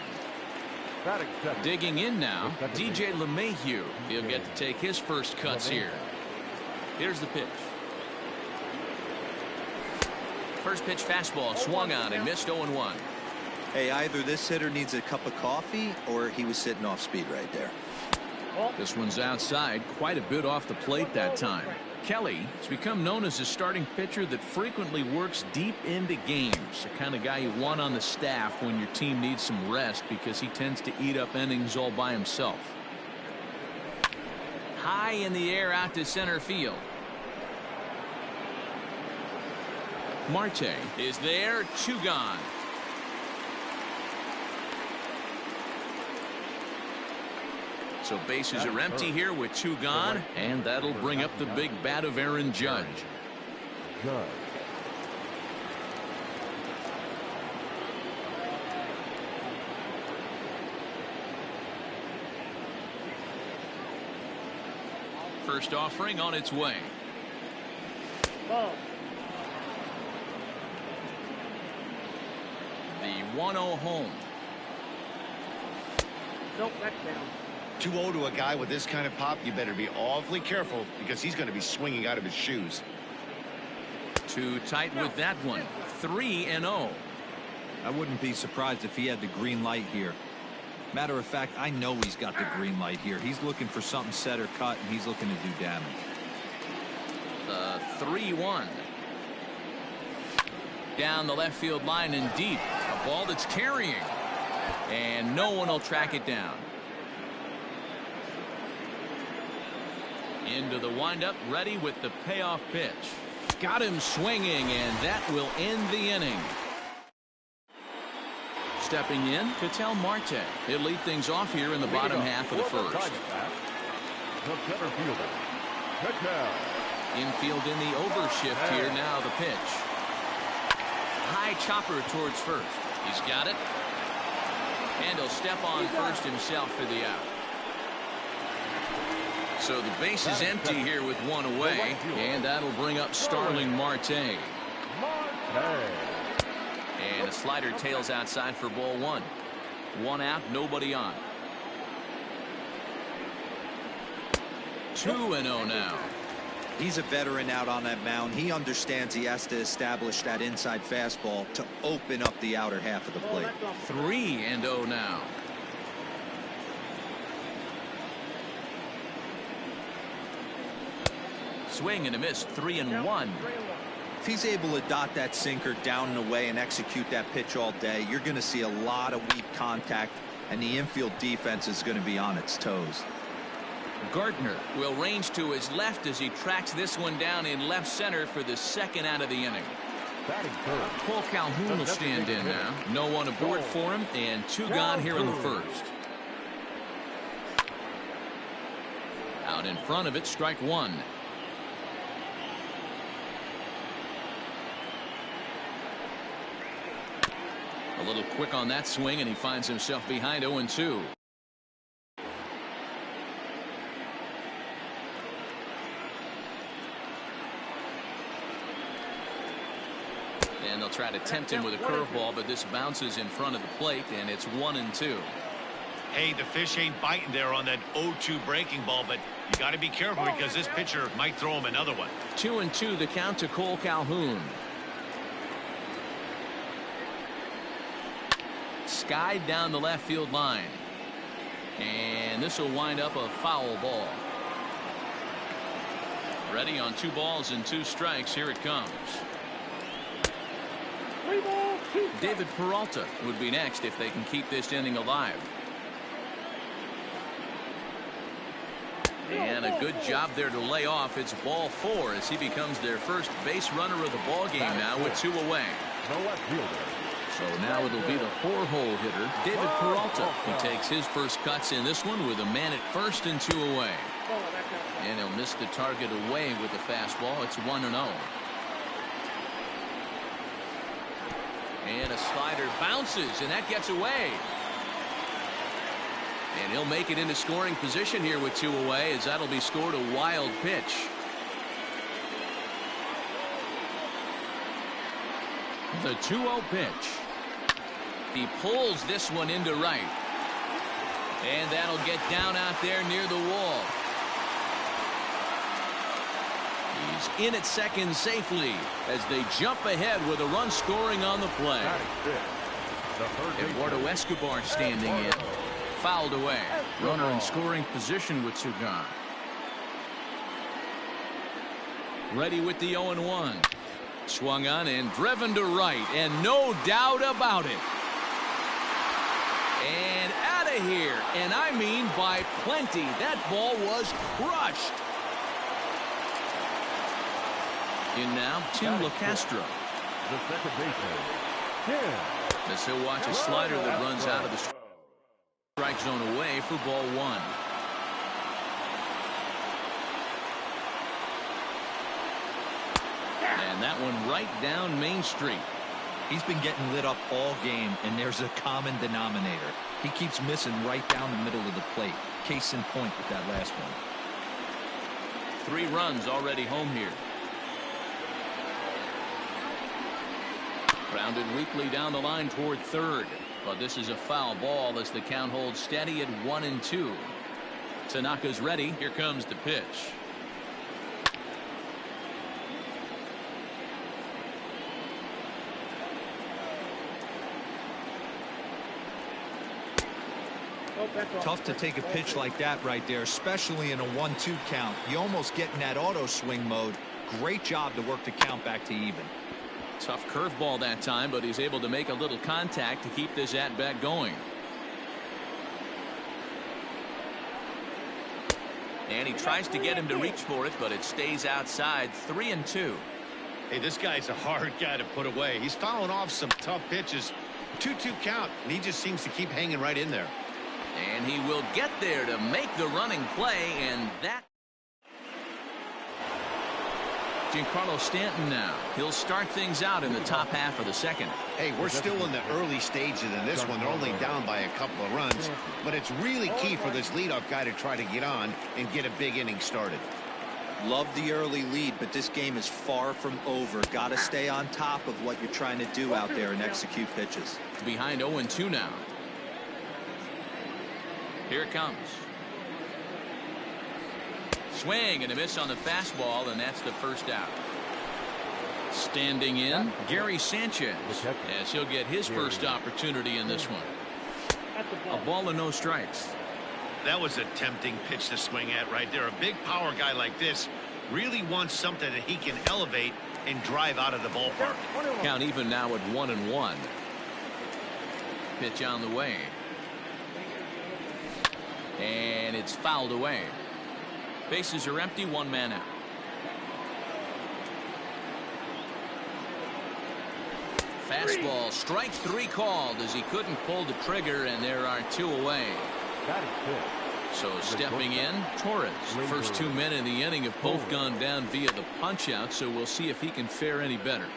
Digging in now, DJ LeMahieu. He'll get to take his first cuts here. Here's the pitch. First pitch fastball swung on and missed 0-1. Hey, either this hitter needs a cup of coffee or he was sitting off speed right there. This one's outside, quite a bit off the plate that time. Kelly has become known as a starting pitcher that frequently works deep into games. The kind of guy you want on the staff when your team needs some rest because he tends to eat up innings all by himself. High in the air out to center field. Marte is there, 2 gone. So bases are empty here with 2 gone, and that'll bring up the big bat of Aaron Judge. First offering on its way. The 1-0 home. Nope, that's down. 2-0 to a guy with this kind of pop, you better be awfully careful because he's going to be swinging out of his shoes. Too tight with that one. 3-0. I wouldn't be surprised if he had the green light here. Matter of fact, I know he's got the green light here. He's looking for something set or cut, and he's looking to do damage. 3-1. Down the left field line and deep. A ball that's carrying. And no one will track it down. Into the windup, ready with the payoff pitch. Got him swinging, and that will end the inning. Stepping in, Ketel Marte. He'll lead things off here in the bottom half of the first. The center fielder, Ketel. Infield in the overshift here now, the pitch. High chopper towards first. He's got it. And he'll step on first himself for the out. So the base is empty here with 1 away, and that'll bring up Starling Marte. And a slider tails outside for ball 1. 1 out, nobody on. 2-0 now. He's a veteran out on that mound. He understands he has to establish that inside fastball to open up the outer half of the plate. 3-0 now. Swing and a miss, 3-1. If he's able to dot that sinker down and away and execute that pitch all day, you're going to see a lot of weak contact, and the infield defense is going to be on its toes. Gardner will range to his left as he tracks this one down in left center for the second out of the inning. Paul Calhoun will stand in now. No one aboard for him, and 2 gone here in the first. Out in front of it, strike 1. A little quick on that swing, and he finds himself behind 0-2. And they'll try to tempt him with a curveball, but this bounces in front of the plate, and it's 1-2. Hey, the fish ain't biting there on that 0-2 breaking ball, but you got to be careful because this pitcher might throw him another one. 2-2 the count to Cole Calhoun. Skied down the left field line. And this will wind up a foul ball. Ready on 2 balls and 2 strikes. Here it comes. David Peralta would be next if they can keep this inning alive. And a good job there to lay off. It's ball 4 as he becomes their first base runner of the ball game now with 2 away. So now it'll be the 4-hole hitter, David Peralta, who takes his first cuts in this one with a man at first and 2 away. And he'll miss the target away with the fastball. It's 1-0. And a slider bounces, and that gets away. And he'll make it into scoring position here with 2 away, as that'll be scored a wild pitch. The 2-0 pitch. He pulls this one into right. And that'll get down out there near the wall. He's in at second safely as they jump ahead with a run scoring on the play. Eduardo Escobar standing in. Fouled away. Runner in scoring position with 2 gone. Ready with the 0-1. Swung on and driven to right, and no doubt about it. And out of here, and I mean by plenty. That ball was crushed. In now, Tim LaCastro. The second baseman. As he'll watch a slider that runs out of the strike zone away for ball 1. And that one right down Main Street. He's been getting lit up all game, and there's a common denominator. He keeps missing right down the middle of the plate. Case in point with that last one. 3 runs already home here. Grounded weakly down the line toward third. But this is a foul ball as the count holds steady at 1-2. Tanaka's ready. Here comes the pitch. Tough to take a pitch like that right there, especially in a 1-2 count. You almost get in that auto swing mode. Great job to work the count back to even. Tough curveball that time, but he's able to make a little contact to keep this at-bat going. And he tries to get him to reach for it, but it stays outside. 3-2. Hey, this guy's a hard guy to put away. He's fouling off some tough pitches. 2-2 count, and he just seems to keep hanging right in there. And he will get there to make the running play, and that. Giancarlo Stanton now. He'll start things out in the top half of the second. Hey, we're still in the early stages in this one. They're only down by a couple of runs, but it's really key for this leadoff guy to try to get on and get a big inning started. Love the early lead, but this game is far from over. Got to stay on top of what you're trying to do out there and execute pitches. Behind 0-2 now. Here it comes. Swing and a miss on the fastball, and that's the first out. Standing in, Gary Sanchez, as he'll get his first opportunity in this one. A ball and no strikes. That was a tempting pitch to swing at right there. A big power guy like this really wants something that he can elevate and drive out of the ballpark. Count even now at 1-1. Pitch on the way. And it's fouled away. Bases are empty, 1 man out. Fastball, strike 3 called as he couldn't pull the trigger, and there are 2 away. So stepping in, Torres. First 2 men in the inning have both gone down via the punch out, so we'll see if he can fare any better.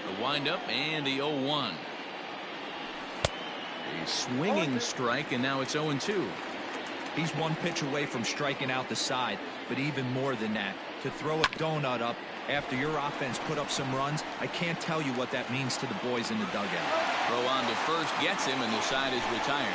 The windup and the 0-1. A swinging strike, and now it's 0-2. He's 1 pitch away from striking out the side, but even more than that, to throw a donut up after your offense put up some runs, I can't tell you what that means to the boys in the dugout. Throw on to first gets him, and the side is retired.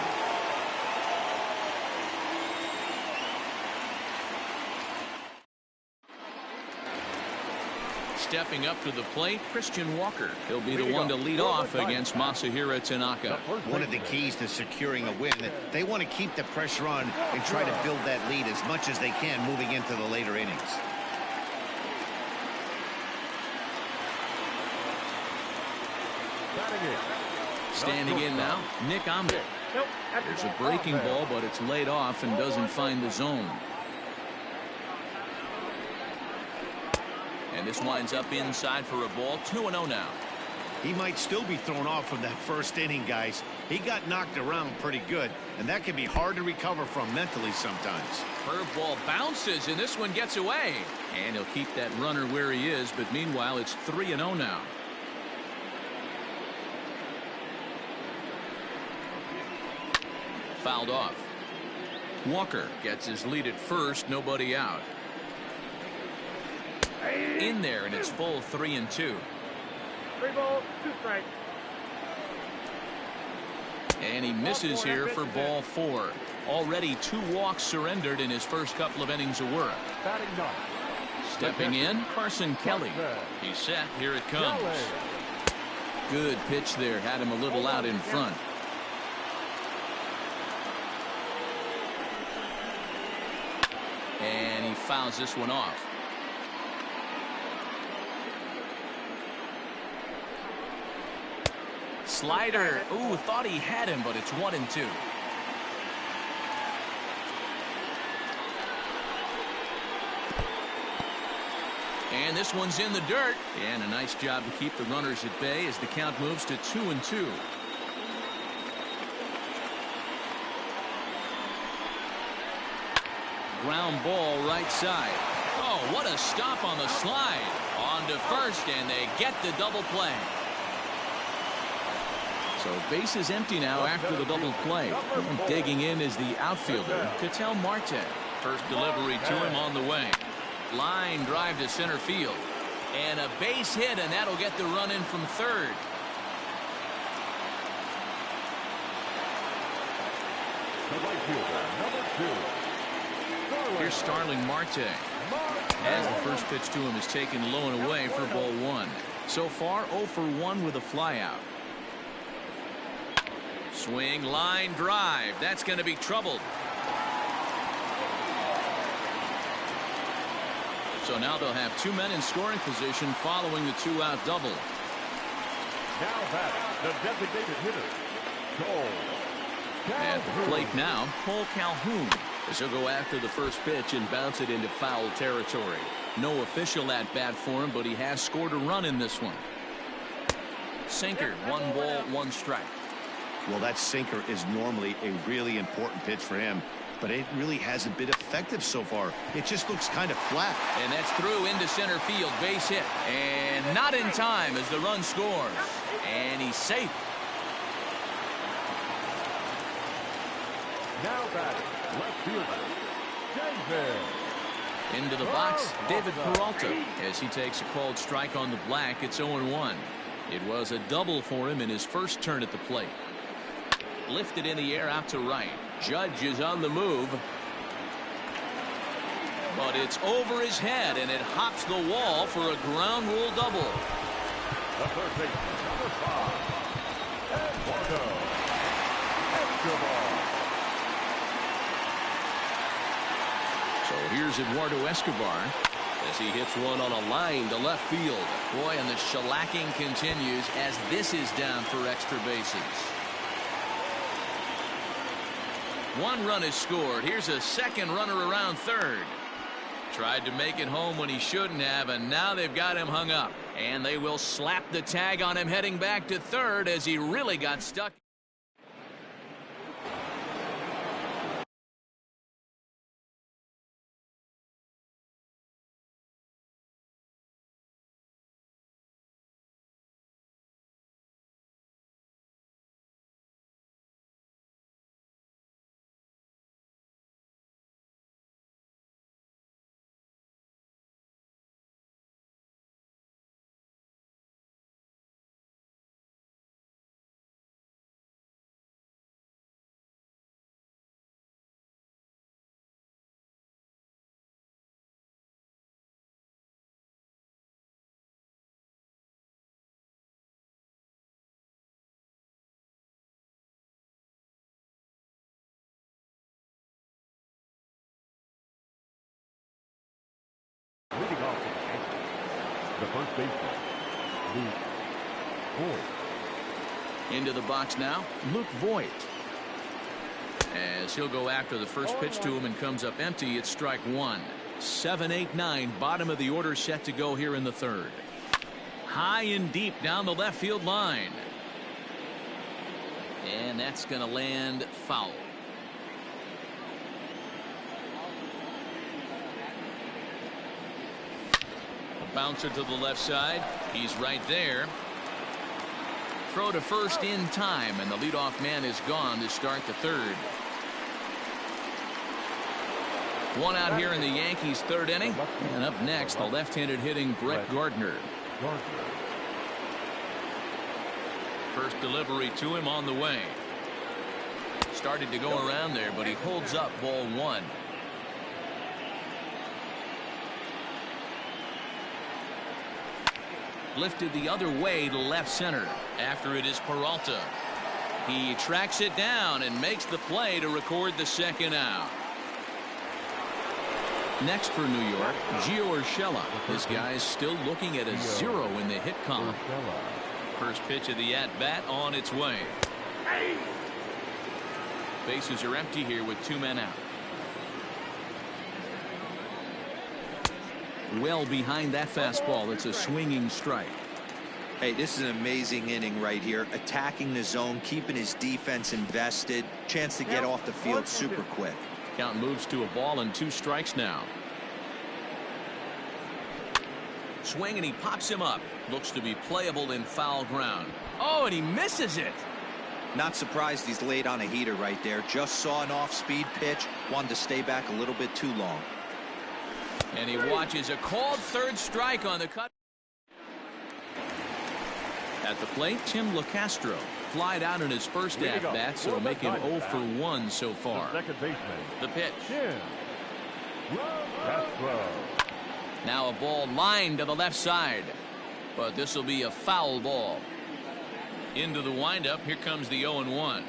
Stepping up to the plate, Christian Walker. He'll be the one to lead off against Masahiro Tanaka. One of the keys to securing a win, they want to keep the pressure on and try to build that lead as much as they can moving into the later innings. Standing in now, Nick Ahmed. There's a breaking ball, but it's laid off and doesn't find the zone. And this winds up inside for a ball. 2-0 now. He might still be thrown off from that first inning, guys. He got knocked around pretty good, and that can be hard to recover from mentally sometimes. Curveball bounces, and this one gets away. And he'll keep that runner where he is, but meanwhile, it's 3-0 now. Fouled off. Walker gets his lead at first, nobody out. In there, and it's full 3-2. 3 balls, 2 strikes. And he misses here for ball 4. Already 2 walks surrendered in his first couple of innings of work. Stepping in, Carson Kelly. He's set. Here it comes. Good pitch there. Had him a little out in front. And he fouls this one off. Slider. Ooh, thought he had him, but it's 1-2. And this one's in the dirt. And a nice job to keep the runners at bay as the count moves to 2-2. Ground ball right side. Oh, what a stop on the slide. On to first, and they get the double play. So base is empty now after the double play. Digging in is the outfielder, Ketel Marte. First delivery to him on the way. Line drive to center field. And a base hit, and that'll get the run in from third. The right fielder, number 2. Here's Starling Marte. As the first pitch to him is taken low and away for ball 1. So far, 0 for 1 with a flyout. Swing, line drive. That's going to be troubled. So now they'll have 2 men in scoring position following the 2-out double. Now back, the designated hitter, Cole. At the plate now, Cole Calhoun. As he'll go after the first pitch and bounce it into foul territory. No official at bat for him, but he has scored a run in this one. Sinker, 1 ball, 1 strike. Well, that sinker is normally a really important pitch for him, but it really hasn't been effective so far. It just looks kind of flat. And that's through into center field, base hit. And not in time as the run scores. And he's safe. Now batting, left fielder, David. Into the box, David Peralta, as he takes a called strike on the black. It's 0-1. It was a double for him in his first turn at the plate. Lifted in the air out to right. Judge is on the move. But it's over his head, and it hops the wall for a ground rule double. The third baseman, number 5, Eduardo Escobar. So here's Eduardo Escobar as he hits one on a line to left field. Boy, and the shellacking continues as this is down for extra bases. 1 run is scored. Here's a second runner around third. Tried to make it home when he shouldn't have, and now they've got him hung up. And they will slap the tag on him heading back to third as he really got stuck. the first baseman, Luke Voigt. Into the box now, Luke Voigt. As he'll go after the first pitch to him and comes up empty, it's strike one. 7-8-9, bottom of the order set to go here in the third. High and deep down the left field line. And that's going to land foul. A bouncer to the left side. He's right there. Throw to first in time, and the leadoff man is gone to start the third. One out here in the Yankees' third inning. And up next, the left-handed hitting Brett Gardner. First delivery to him on the way. Started to go around there, but he holds up ball one. Lifted the other way to left center. After it is Peralta. He tracks it down and makes the play to record the second out. Next for New York, Gio Urshela. This guy's still looking at a 0 in the hit column. First pitch of the at-bat on its way. Bases are empty here with 2 men out. Well behind that fastball. It's a swinging strike. Hey, this is an amazing inning right here. Attacking the zone, keeping his defense invested. Chance to get off the field super quick. Count moves to a ball and 2 strikes now. Swing and he pops him up. Looks to be playable in foul ground. Oh, and he misses it. Not surprised he's laid on a heater right there. Just saw an off-speed pitch. Wanted to stay back a little bit too long. And he watches a called third strike on the cut. At the plate, Tim LeCastro flied out in his first at-bat, so make him 0 for 1 so far. Second baseman. The pitch. Castro. Now a ball lined to the left side, but this will be a foul ball. Into the windup. Here comes the 0-1.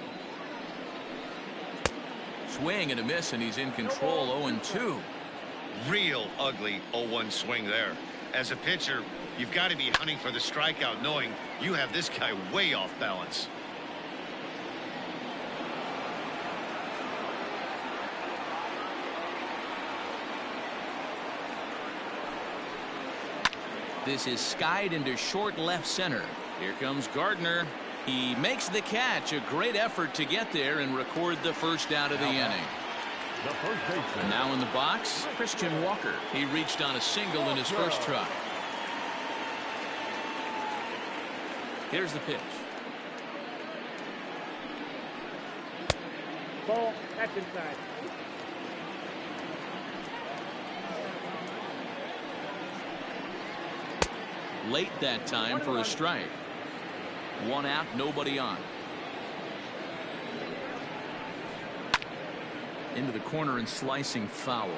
Swing and a miss, and he's in control. 0-2. Real ugly 0-1 swing there. As a pitcher, you've got to be hunting for the strikeout, knowing you have this guy way off balance. This is skied into short left center. Here comes Gardner. He makes the catch. A great effort to get there and record the first out of the inning. The first baseman. Now in the box, Christian Walker. He reached on a single in his first try. Here's the pitch. Ball. That's inside. Late that time for a strike. 1 out, nobody on. Into the corner and slicing foul.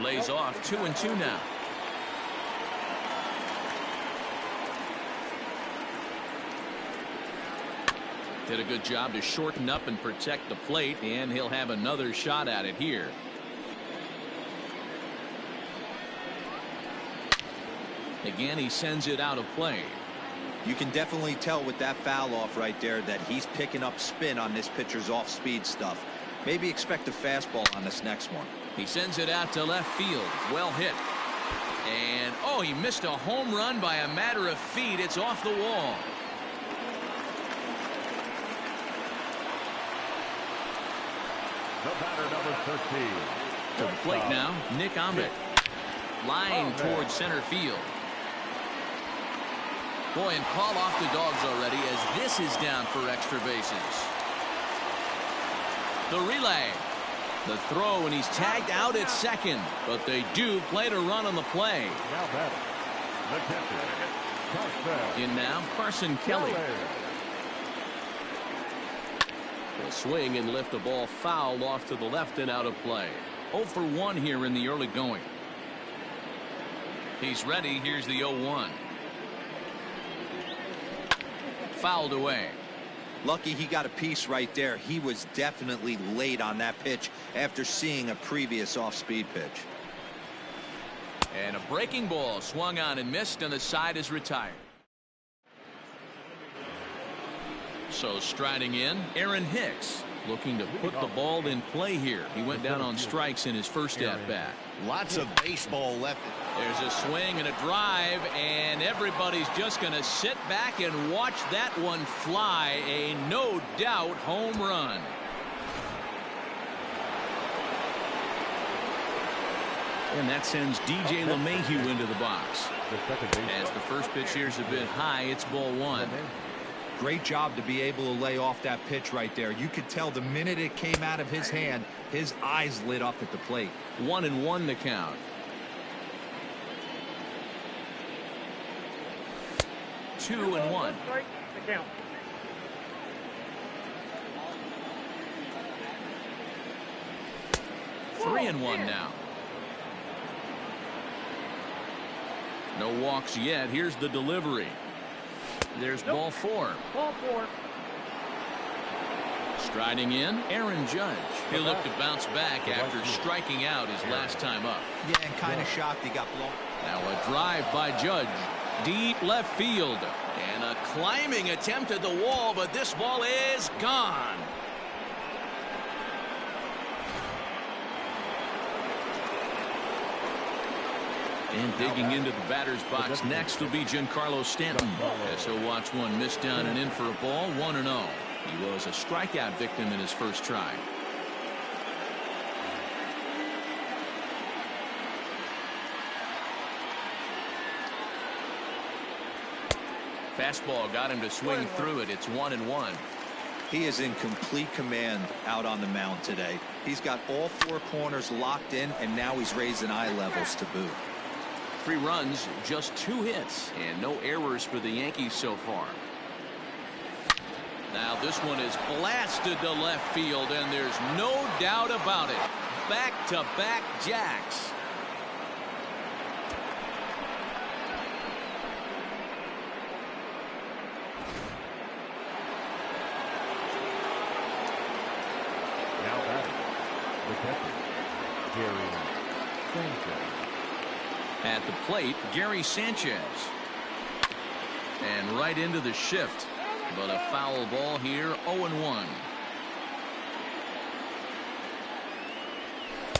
Lays off. 2-2 now. Did a good job to shorten up and protect the plate, and he'll have another shot at it here. Again, he sends it out of play. You can definitely tell with that foul off right there that he's picking up spin on this pitcher's off-speed stuff. Maybe expect a fastball on this next one. He sends it out to left field. Well hit. And, oh, he missed a home run by a matter of feet. It's off the wall. The batter, number 13. To the plate now, Nick Ahmed. Line towards center field. Boy, and call off the dogs already as this is down for extra bases. The relay. The throw, and he's tagged out at second. But they do play to run on the play. Now batting, the catcher, Carson. In now, Carson Kelly. Will swing and lift the ball foul off to the left and out of play. 0 for 1 here in the early going. He's ready. Here's the 0-1. Fouled away. Lucky he got a piece right there. He was definitely late on that pitch after seeing a previous off-speed pitch. And a breaking ball swung on and missed, and the side is retired. So striding in, Aaron Hicks, looking to put the ball in play here. He went down on strikes in his first at-bat. Lots of baseball left. There's a swing and a drive, and everybody's just going to sit back and watch that one fly. A no-doubt home run. And that sends DJ LeMahieu into the box. As the first pitch here's a bit high, it's ball one. Great job to be able to lay off that pitch right there. You could tell the minute it came out of his hand, his eyes lit up at the plate. 1-1 the count. Two and one. 3-1 now. No walks yet. Here's the delivery. There's ball four. Ball four. Striding in, Aaron Judge. He'll look to bounce back after striking out his last time up. Yeah, and kind of shocked he got blown. Now a drive by Judge. Deep left field. And a climbing attempt at the wall, but this ball is gone. And digging into the batter's box next will be Giancarlo Stanton. As he'll watch one miss down and in for a ball. 1-0. He was a strikeout victim in his first try. Fastball got him to swing through it. It's 1-1. He is in complete command out on the mound today. He's got all four corners locked in, and now he's raising eye levels to boot. 3 runs, just 2 hits, and no errors for the Yankees so far. Now this one is blasted to left field, and there's no doubt about it. Back-to-back jacks. Now batting, the catcher, Gary Sanchez. At the plate, Gary Sanchez. And right into the shift. But a foul ball here, 0-1.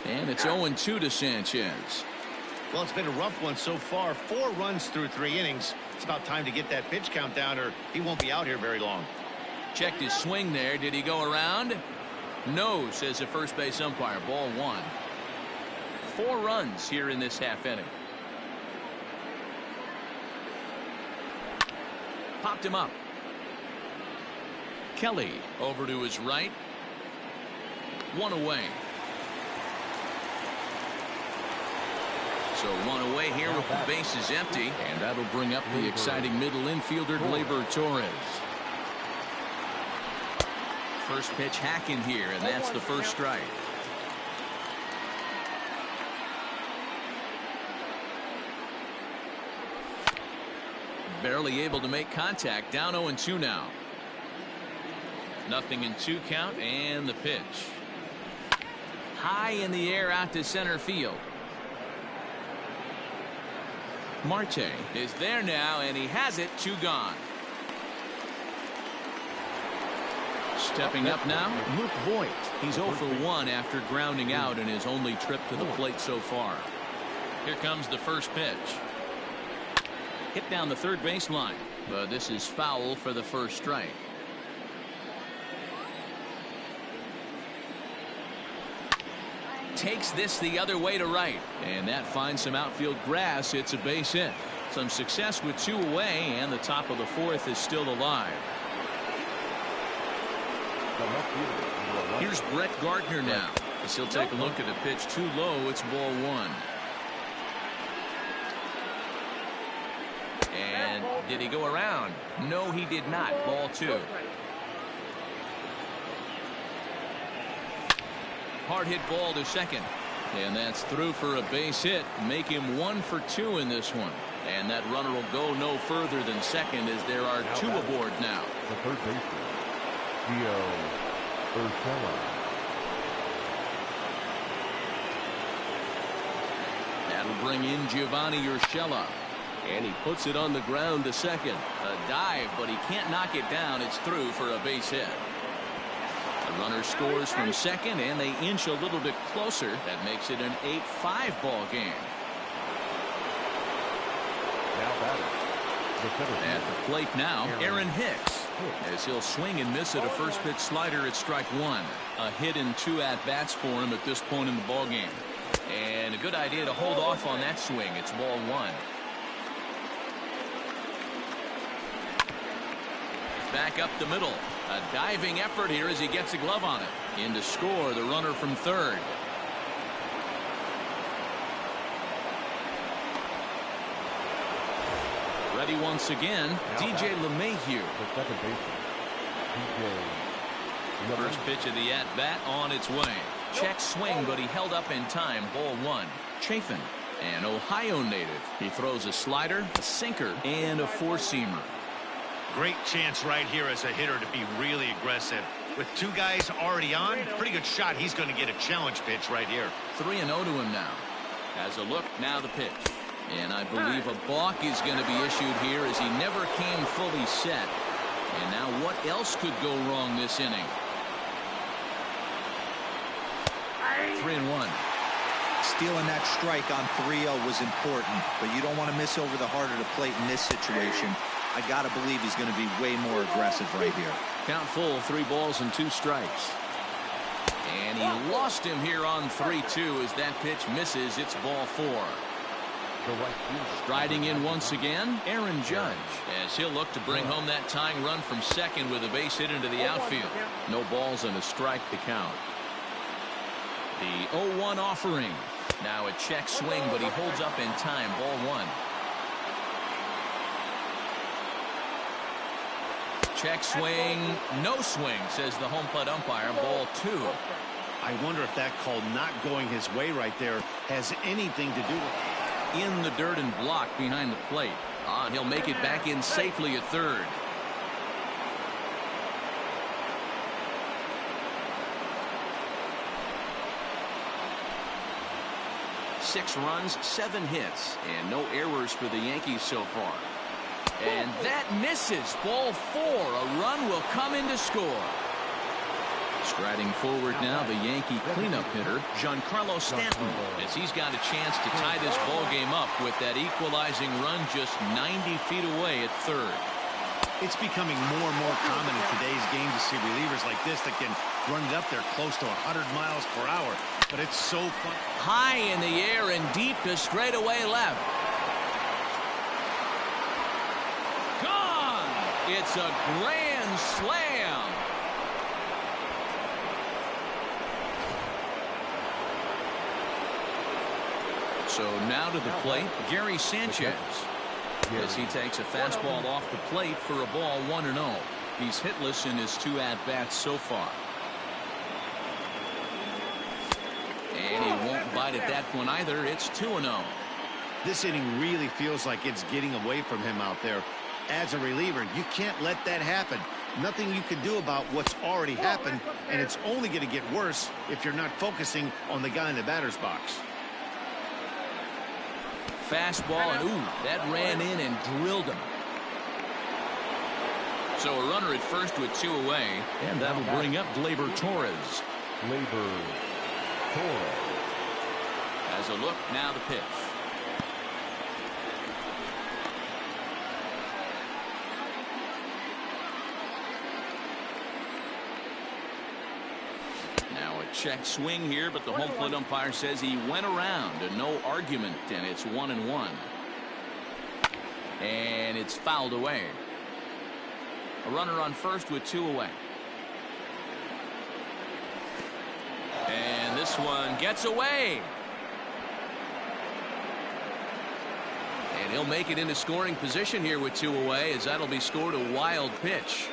And it's 0-2 to Sanchez. Well, it's been a rough one so far. 4 runs through 3 innings. It's about time to get that pitch count down, or he won't be out here very long. Checked his swing there. Did he go around? No, says the first base umpire. Ball 1. 4 runs here in this half inning. Popped him up. Kelly over to his right. 1 away. So 1 away here with the bases empty. And that'll bring up the exciting middle infielder, Gleyber Torres. First pitch hacking here, and that's the first strike. Barely able to make contact. Down 0-2 now. 0-2 count, and the pitch. High in the air out to center field. Marte is there now, and he has it. 2 gone. Stepping up now, Luke Voigt. He's 0 for 1 after grounding out in his only trip to the plate so far. Here comes the first pitch. Hit down the third baseline, but this is foul for the first strike. Takes this the other way to right, and that finds some outfield grass. It's a base hit. Some success with 2 away, and the top of the 4th is still alive. Here's Brett Gardner now, as he'll take a look at a pitch too low. It's ball 1. And did he go around? No, he did not. Ball 2. Hard hit ball to second. And that's through for a base hit. Make him 1 for 2 in this one. And that runner will go no further than second, as there are 2 aboard now. The third baseman, Gio Urshela. That'll bring in Giovanni Urshela. And he puts it on the ground to second. A dive, but he can't knock it down. It's through for a base hit. The runner scores from second, and they inch a little bit closer. That makes it an 8-5 ball game. Now batter. At the plate now, Aaron Hicks. As he'll swing and miss at a first pitch slider at strike one. A hit and 2 at-bats for him at this point in the ball game. And a good idea to hold off on that swing. It's ball one. Back up the middle. A diving effort here as he gets a glove on it. In to score the runner from third. Ready once again, DJ LeMahieu. The second baseman, DJ. First pitch of the at-bat on its way. Check swing, but he held up in time. Ball one. Chafin, an Ohio native. He throws a slider, a sinker, and a four-seamer. Great chance right here as a hitter to be really aggressive. With 2 guys already on, pretty good shot. He's going to get a challenge pitch right here. 3-0 to him now. Has a look, now the pitch. And I believe a balk is going to be issued here as he never came fully set. And now what else could go wrong this inning? 3-1. Stealing that strike on 3-0 was important, but you don't want to miss over the heart of the plate in this situation. I got to believe he's going to be way more aggressive right here. Count full, 3 balls and 2 strikes. And he lost him here on 3-2 as that pitch misses. It's ball 4. Striding in once again, Aaron Judge, as he'll look to bring home that tying run from second with a base hit into the outfield. No balls and a strike to count. The 0-1 offering. Now a check swing, but he holds up in time. Ball 1. Check swing, no swing, says the home plate umpire. Ball 2. I wonder if that call not going his way right there has anything to do with it. In the dirt and blocked behind the plate. And he'll make it back in safely at third. Six runs, 7 hits, and no errors for the Yankees so far. And that misses. Ball 4. A run will come in to score. Striding forward now, the Yankee cleanup hitter, Giancarlo Stanton, as he's got a chance to tie this ball game up with that equalizing run just 90 feet away at third. It's becoming more and more common in today's game to see relievers like this that can run it up there close to 100 miles per hour. But it's so fun. High in the air and deep to straightaway left. Gone! It's a grand slam. So now to the plate, Gary Sanchez. As he takes a fastball off the plate for a ball 1-0. He's hitless in his 2 at-bats so far. And he won't bite at that one either. It's 2-0. This inning really feels like it's getting away from him out there. As a reliever, you can't let that happen. Nothing you can do about what's already happened, and it's only going to get worse if you're not focusing on the guy in the batter's box. Fastball, and ooh, that ran in and drilled him. So a runner at first with 2 away, and that'll bring up Gleyber Torres. Gleyber Torres. As a look, now the pitch. Now a check swing here, but the home plate umpire says he went around and no argument, and it's 1-1. And it's fouled away. A runner on first with 2 away. And this one gets away. And he'll make it into scoring position here with 2 away, as that'll be scored a wild pitch.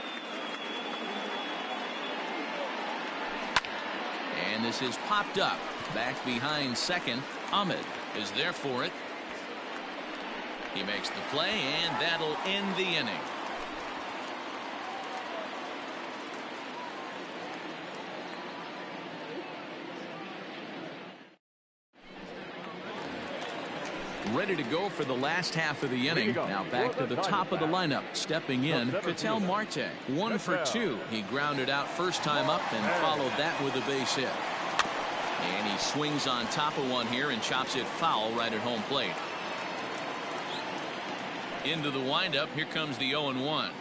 And this is popped up. Back behind second. Ahmed is there for it. He makes the play, and that'll end the inning. ready to go for the last half of the inning. Now back to the top of the lineup. Stepping in, Ketel Marte. 1 for 2. He grounded out first time up and followed that with a base hit. And he swings on top of one here and chops it foul right at home plate. Into the windup. Here comes the 0-1.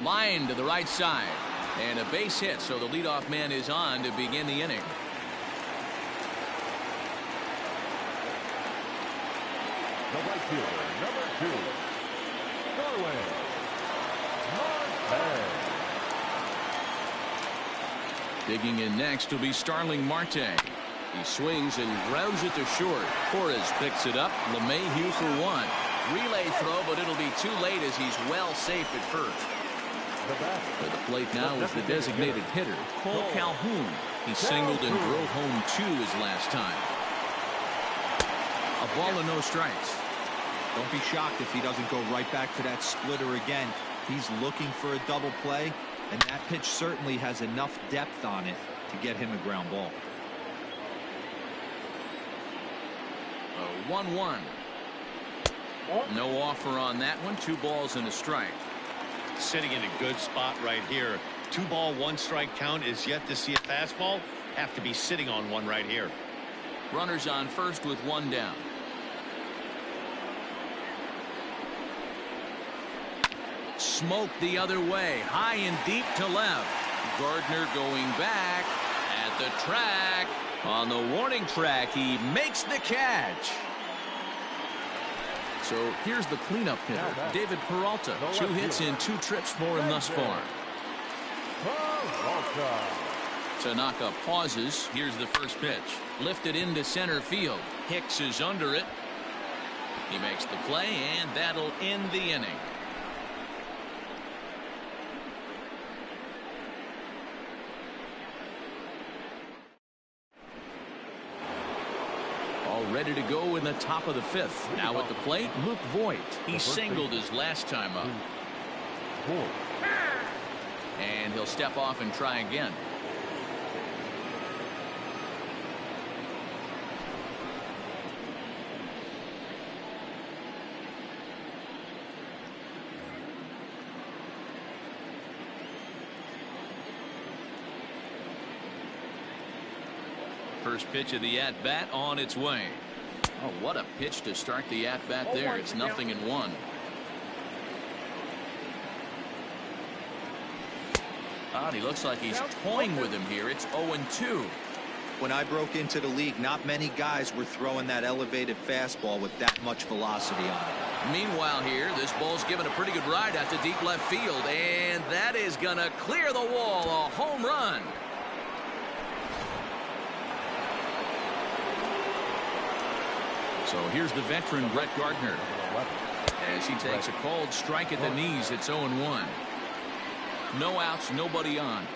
Line to the right side. And a base hit, so the leadoff man is on to begin the inning. The right fielder, number 2, Starling Marte. Digging in next will be Starling Marte. He swings and grounds it to short. Torres picks it up. LeMahieu for 1. Relay throw, but it'll be too late as he's well safe at first. For the plate now is the designated hitter, Cole Calhoun. He singled and drove home 2 his last time. A ball and no strikes. Don't be shocked if he doesn't go right back to that splitter again. He's looking for a double play, and that pitch certainly has enough depth on it to get him a ground ball. 1-1. No offer on that one. 2 balls and a strike. Sitting in a good spot right here. 2 ball, 1 strike count is yet to see a fastball. Have to be sitting on one right here. Runners on first with 1 down. Smoke the other way. High and deep to left. Gardner going back at the track. On the warning track, he makes the catch. So here's the cleanup hitter, David Peralta. 2 hits in 2 trips for him thus far. Tanaka pauses. Here's the first pitch. Lifted into center field. Hicks is under it. He makes the play, and that'll end the inning. Ready to go in the top of the 5th. Now at the plate, Luke Voigt. He singled his last time up. And he'll step off and try again. First pitch of the at-bat on its way. Oh, what a pitch to start the at-bat there. It's 0-1. Oh, he looks like he's toying with him here. It's 0-2. When I broke into the league, not many guys were throwing that elevated fastball with that much velocity on it. Meanwhile here, this ball's given a pretty good ride out to deep left field, and that is going to clear the wall. A home run. So here's the veteran Brett Gardner as he takes a called strike at the knees. It's 0-1. No outs, nobody on.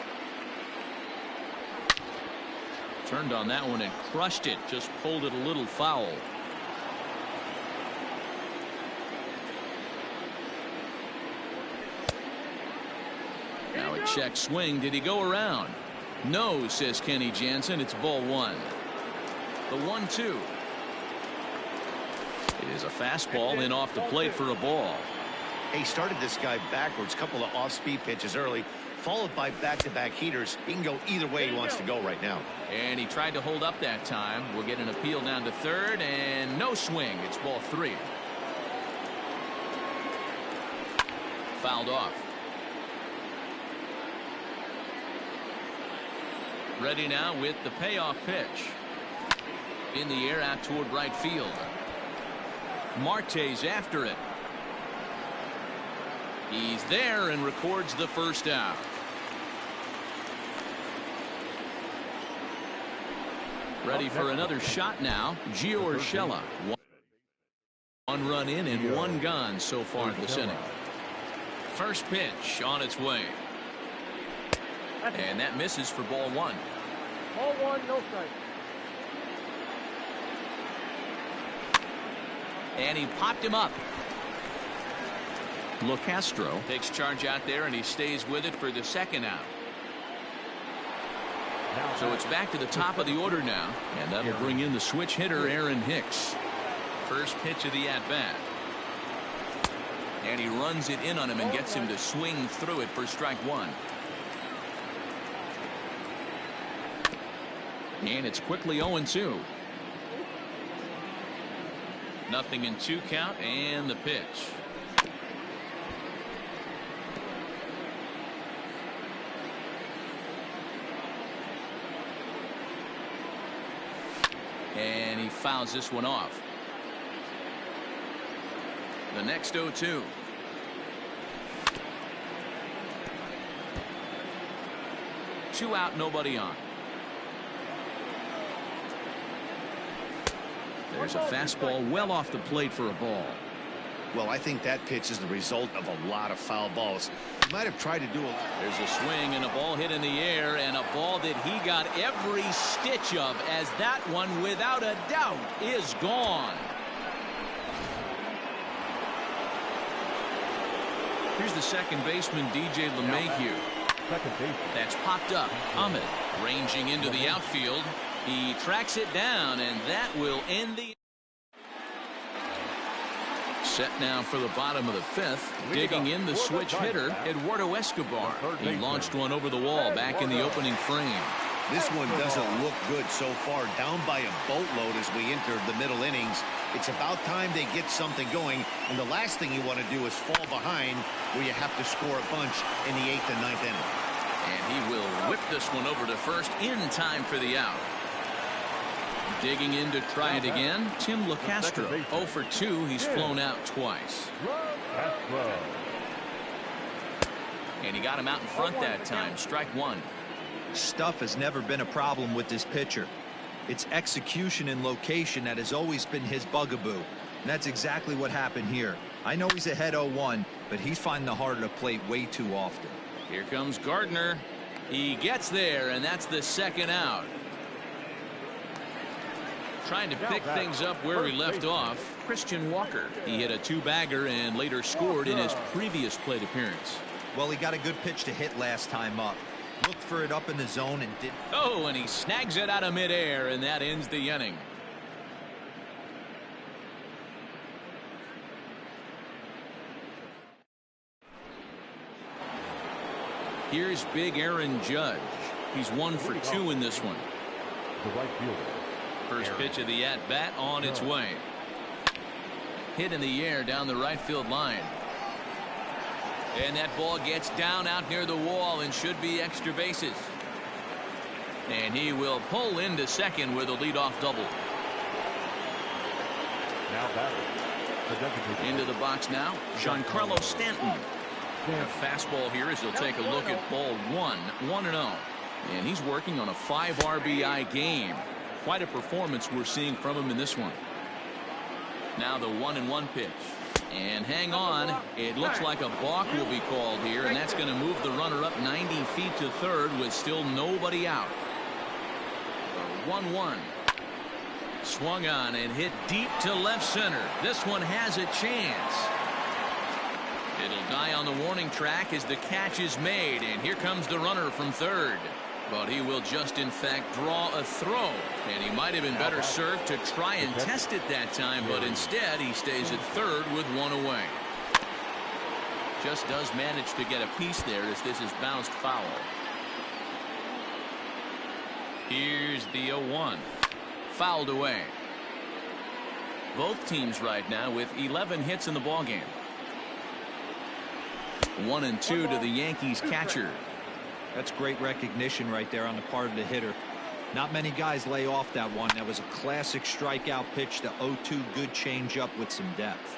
Turned on that one and crushed it. Just pulled it a little foul. Now a check swing. Did he go around? No, says Kenny Jansen. It's ball 1. The 1-2. It is a fastball in off the plate for a ball. He started this guy backwards. Couple of off-speed pitches early, followed by back-to-back heaters. He can go either way he wants to go right now. And he tried to hold up that time. We'll get an appeal down to 3rd, and no swing. It's ball 3. Fouled off. Ready now with the payoff pitch. In the air out toward right field. Marte's after it. He's there and records the first out. Ready for another shot now. Gio Urshela. 1 run in and 1 gone so far this inning. First pitch on its way. And that misses for ball 1. Ball 1, no strike. And he popped him up. Castro takes charge out there, and he stays with it for the second out. So it's back to the top of the order now, and that'll bring in the switch hitter, Aaron Hicks. First pitch of the at-bat. And he runs it in on him and gets him to swing through it for strike one. And it's quickly 0-2. 0-2 count, and the pitch. And he fouls this one off. The next 0-2. Two out, nobody on. There's a fastball well off the plate for a ball. Well, I think that pitch is the result of a lot of foul balls. He might have tried to do a... There's a swing and a ball hit in the air, and a ball that he got every stitch of, as that one, without a doubt, is gone. Here's the second baseman, DJ LeMahieu. That's popped up. Ahmed ranging into the outfield. He tracks it down, and that will end the... Set now for the bottom of the fifth. Digging in the switch hitter, Eduardo Escobar. He launched one over the wall back in the opening frame. This one doesn't look good so far. Down by a boatload as we enter the middle innings. It's about time they get something going, and the last thing you want to do is fall behind where you have to score a bunch in the 8th and 9th inning. And he will whip this one over to first in time for the out. Digging in to try it again, Tim Castro. 0 for 2. He's flown out twice. And he got him out in front that time. Strike one. Stuff has never been a problem with this pitcher. It's execution and location that has always been his bugaboo. And that's exactly what happened here. I know he's ahead 0-1, but he's finding the heart of the plate way too often. Here comes Gardner. He gets there, and that's the second out. Trying to pick things up where he left off, Christian Walker. He hit a two-bagger and later scored in his previous plate appearance. Well, he got a good pitch to hit last time up. Looked for it up in the zone and did. Oh, and he snags it out of midair, and that ends the inning. Here's big Aaron Judge. He's 1 for 2 in this one. The right fielder. First pitch of the at-bat on its way. Hit in the air down the right field line. And that ball gets down out near the wall and should be extra bases. And he will pull into second with a leadoff double. Now batting. Into the box now, Giancarlo Stanton. A fastball here as he'll take a look at ball 1, 1-0. And he's working on a 5 RBI game. Quite a performance we're seeing from him in this one. Now the 1-1 pitch. And hang on. It looks like a balk will be called here, and that's going to move the runner up 90 feet to third with still nobody out. 1-1. Swung on and hit deep to left center. This one has a chance. It'll die on the warning track as the catch is made, and here comes the runner from third. But he will just, in fact, draw a throw. And he might have been better served to try and test it that time, but instead he stays at third with one away. Just does manage to get a piece there as this is bounced foul. Here's the 0-1. Fouled away. Both teams right now with 11 hits in the ballgame. 1-2 to the Yankees catcher. That's great recognition right there on the part of the hitter. Not many guys lay off that one. That was a classic strikeout pitch. The 0-2 good changeup with some depth.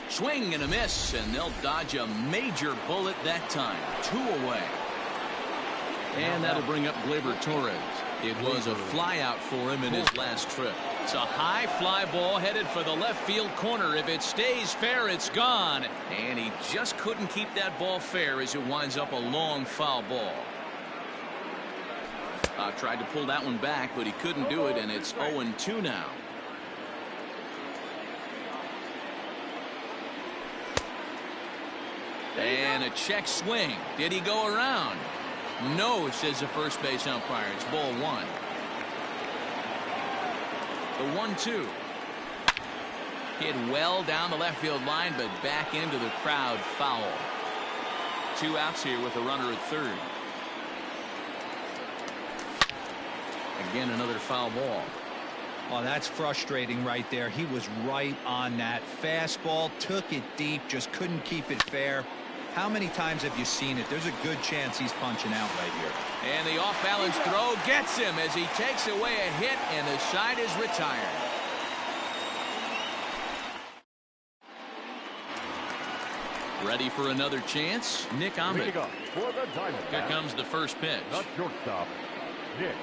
Swing and a miss, and they'll dodge a major bullet that time. 2 away. And that'll bring up Gleyber Torres. It was a flyout for him in his last trip. It's a high fly ball headed for the left field corner. If it stays fair, it's gone. And he just couldn't keep that ball fair as it winds up a long foul ball. Tried to pull that one back, but he couldn't do it, and it's 0-2 now. And a check swing. Did he go around? No, says the first base umpire. It's ball one. The 1-2. Hit well down the left field line, but back into the crowd, foul. 2 outs here with a runner at third. Again, another foul ball. Oh, that's frustrating right there. He was right on that. Fastball, took it deep, just couldn't keep it fair. How many times have you seen it? There's a good chance he's punching out right here. And the off-balance throw gets him as he takes away a hit, and the side is retired. Ready for another chance? Nick Ahmed. Here comes the first pitch. The shortstop, Nick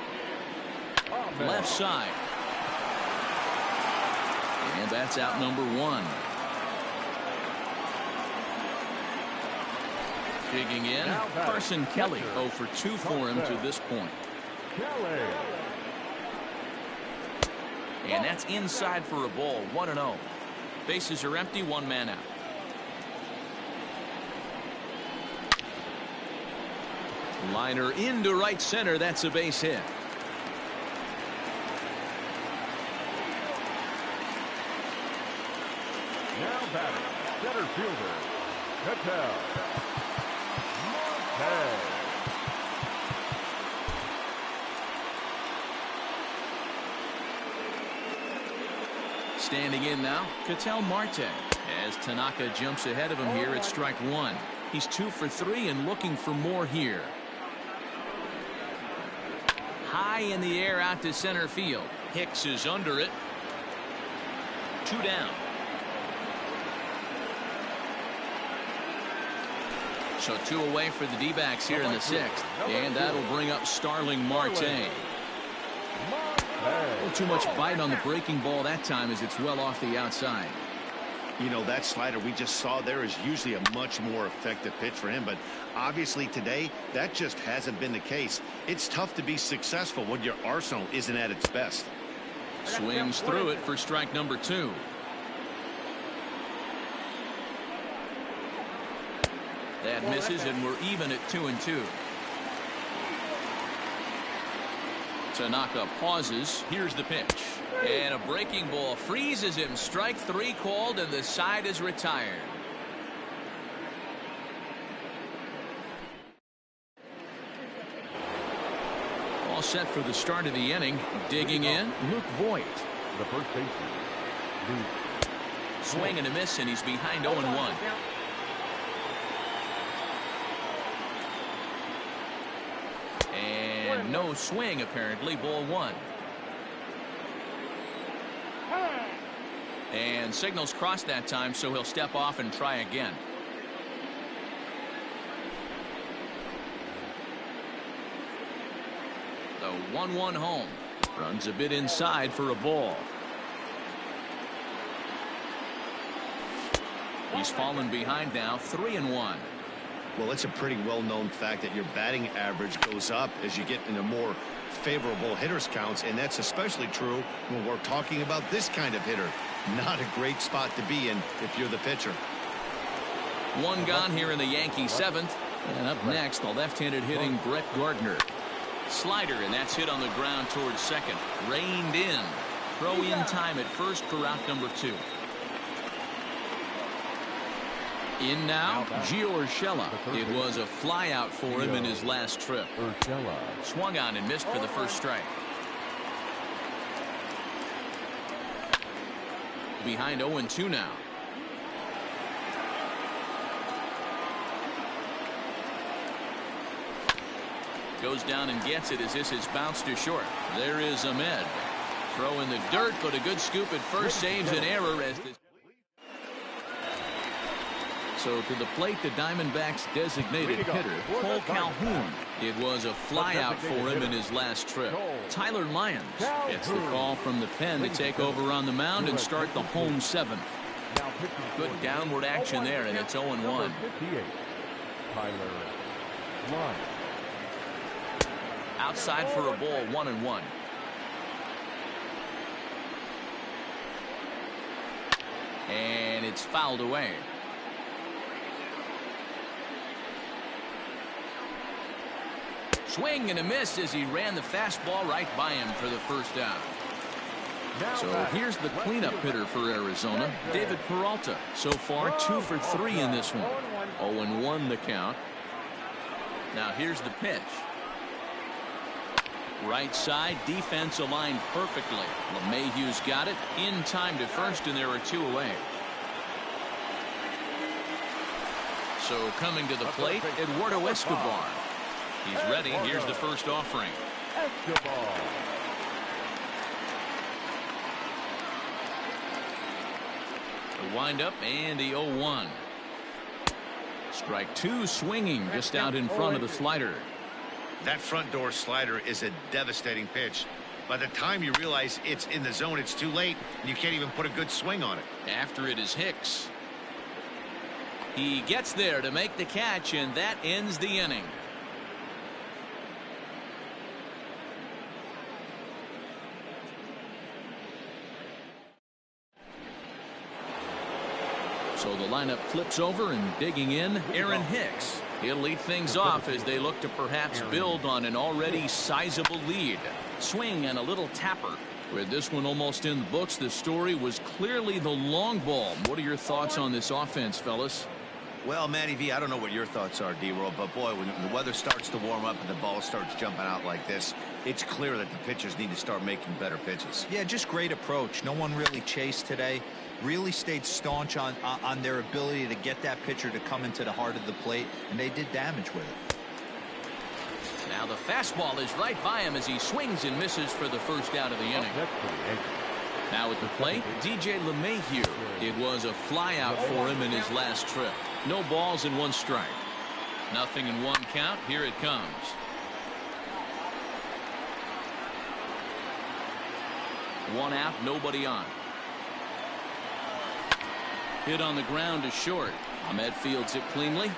Ahmed. Left side. And that's out number 1. Digging in, Carson Kelly. 0 for 2 for him to this point. Kelly. And that's inside for a ball. 1-0. Bases are empty. 1 man out. Liner into right center. That's a base hit. Now batting, center fielder, Cattell. Standing in now, Cattell Marte. As Tanaka jumps ahead of him here at strike 1. He's 2 for 3 and looking for more here. High in the air out to center field. Hicks is under it. 2 down. So 2 away for the D-backs here in the 6th. And that'll bring up Starling Marte. A little too much bite on the breaking ball that time as it's well off the outside. You know, that slider we just saw there is usually a much more effective pitch for him, but obviously today that just hasn't been the case. It's tough to be successful when your arsenal isn't at its best. Swings through it for strike number 2. That misses, and we're even at 2-2. Tanaka pauses. Here's the pitch. And a breaking ball freezes him. Strike 3 called, and the side is retired. All set for the start of the inning. Digging in, Luke Voigt. The first baseman, Luke. Swing and a miss, and he's behind 0-1. And no swing, apparently. Ball 1. And signals crossed that time, so he'll step off and try again. The 1-1 home. Runs a bit inside for a ball. He's fallen behind now, 3-1. Well, it's a pretty well-known fact that your batting average goes up as you get into more favorable hitters counts, and that's especially true when we're talking about this kind of hitter. Not a great spot to be in if you're the pitcher. 1 gone here in the Yankee 7th. And up next, the left-handed hitting Brett Gardner. Slider, and that's hit on the ground towards second. Reined in. Throw in time at first for out number 2. In now, Gio Urshela. It was a flyout for him in his last trip. Swung on and missed for the first strike. Behind 0-2 now. Goes down and gets it as this is bounced to short. There is Ahmed. Throw in the dirt, but a good scoop at first saves an error as this. So to the plate, the Diamondbacks' designated hitter, Cole Calhoun. It was a flyout for him in his last trip. Tyler Lyons gets the call from the pen to take over on the mound and start the home 7th. Good downward action there, and it's 0-1. Tyler Lyons. Outside for a ball, 1-1. And it's fouled away. Swing and a miss as he ran the fastball right by him for the first out. So here's the cleanup hitter for Arizona, David Peralta. So far, 2 for 3 in this one. 0-1 the count. Now here's the pitch. Right side, defense aligned perfectly. LeMahieu's got it in time to first, and there are 2 away. So coming to the plate, Eduardo Escobar. He's ready. Here's the first offering. The windup and the 0-1. Strike 2 swinging just out in front of the slider. That front door slider is a devastating pitch. By the time you realize it's in the zone, it's too late, and you can't even put a good swing on it. After it is Hicks. He gets there to make the catch, and that ends the inning. So the lineup flips over, and digging in, Aaron Hicks. He'll lead things off as they look to perhaps build on an already sizable lead. Swing and a little tapper. With this one almost in the books, the story was clearly the long ball. What are your thoughts on this offense, fellas? Well, Matty V, I don't know what your thoughts are, D-Roll, but boy, when the weather starts to warm up and the ball starts jumping out like this, it's clear that the pitchers need to start making better pitches. Yeah, just great approach. No one really chased today. Really stayed staunch on their ability to get that pitcher to come into the heart of the plate, and they did damage with it. Now the fastball is right by him as he swings and misses for the first out of the inning. Now at the plate, DJ LeMahieu. It was a flyout for him in his last trip. No balls and 1 strike. Nothing in 1 count. Here it comes. One out, nobody on. Hit on the ground to short. Ahmed fields it cleanly.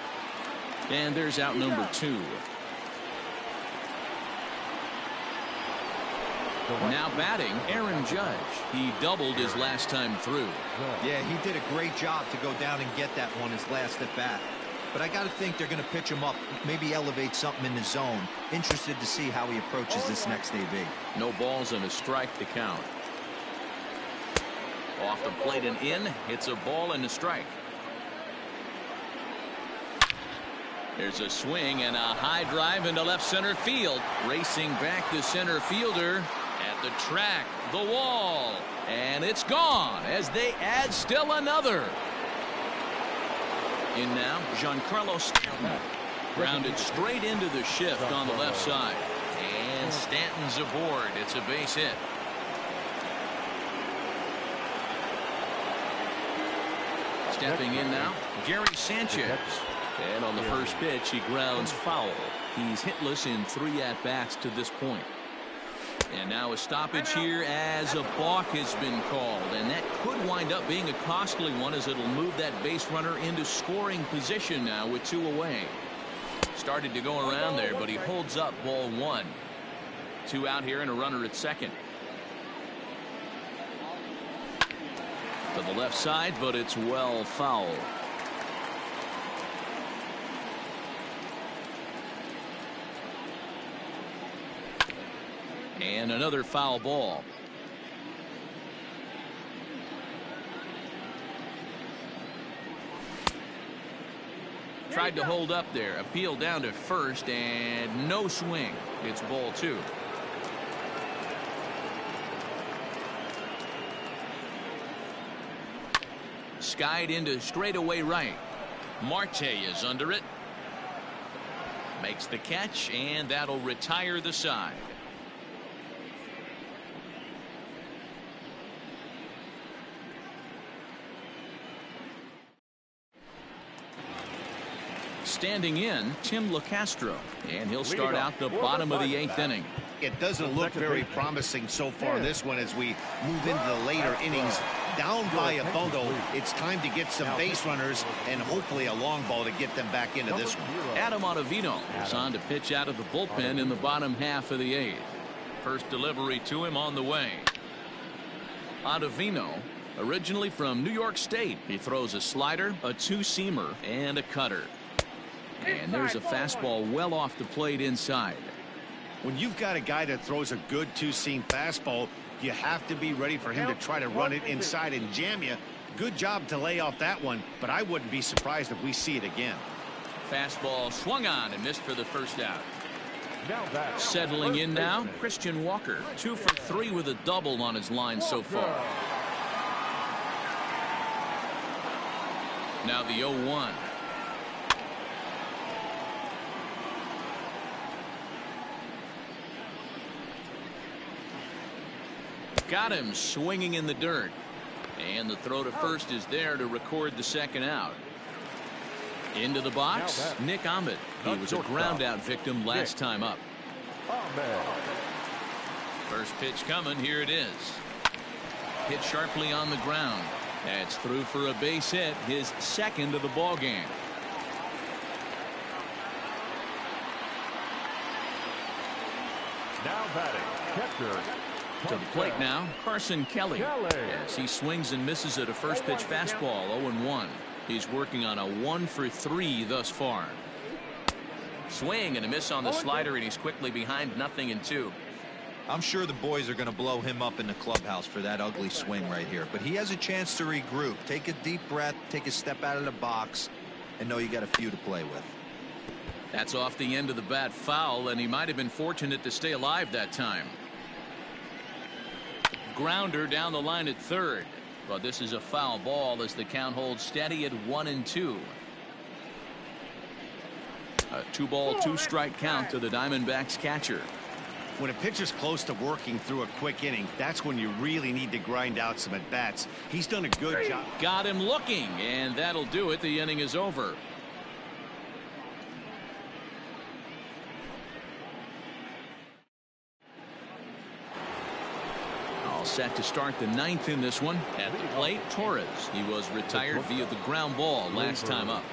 And there's out number 2. Now batting, Aaron Judge. He doubled his last time through. Yeah, he did a great job to go down and get that one his last at bat. But I got to think they're going to pitch him up, maybe elevate something in the zone. Interested to see how he approaches this next AB. No balls and a strike to count. Off the plate and in. It's a ball and a strike. There's a swing and a high drive into left center field. Racing back the center fielder at the track, the wall, and it's gone as they add still another. In now, Giancarlo Stanton. Grounded straight into the shift on the left side. And Stanton's aboard. It's a base hit. Stepping in now, Gary Sanchez. And on the first pitch, he grounds foul. He's hitless in 3 at-bats to this point. And now a stoppage here as a balk has been called. And that could wind up being a costly one as it'll move that base runner into scoring position now with 2 away. Started to go around there, but he holds up ball 1. 2 out here and a runner at second. To the left side, but it's well foul. And another foul ball. Tried to hold up there. Appeal down to first and no swing. It's ball 2. Skied into straightaway right. Marte is under it. Makes the catch, and that'll retire the side. Standing in, Tim LeCastro, and he'll start out the bottom of the 8th inning. It doesn't look very promising so far in this one as we move into the later innings. Down by a bundle, it's time to get some base runners and hopefully a long ball to get them back into this one. Adam Ottavino is on to pitch out of the bullpen in the bottom half of the 8th. First delivery to him on the way. Ottavino, originally from New York State. He throws a slider, a 2-seamer, and a cutter. And there's a fastball well off the plate inside. When you've got a guy that throws a good two-seam fastball, you have to be ready for him to try to run it inside and jam you. Good job to lay off that one, but I wouldn't be surprised if we see it again. Fastball swung on and missed for the first out. Now back. Settling in now, Christian Walker, 2 for 3 with a double on his line so far. Now the 0-1. Got him swinging in the dirt. And the throw to first is there to record the second out. Into the box, Nick Ahmed. He was a ground out victim last time up. First pitch coming. Here it is. Hit sharply on the ground. That's through for a base hit, his second of the ball game. Now batting, catcher. To the plate now, Carson Kelly. As he swings and misses at a first pitch fastball, 0-1. He's working on a 1 for 3 thus far. Swing and a miss on the slider, and he's quickly behind 0-2. I'm sure the boys are going to blow him up in the clubhouse for that ugly swing right here, but he has a chance to regroup, take a deep breath, take a step out of the box, and know you got a few to play with. That's off the end of the bat foul, and he might have been fortunate to stay alive that time. Grounder down the line at third, but this is a foul ball as the count holds steady at 1-2. A 2-ball 2-strike count to the Diamondbacks catcher. When a pitcher's close to working through a quick inning, that's when you really need to grind out some at-bats. He's done a good job. Got him looking, and that'll do it. The inning is over. All set to start the 9th in this one. At the plate, Torres. He was retired via the ground ball last time up.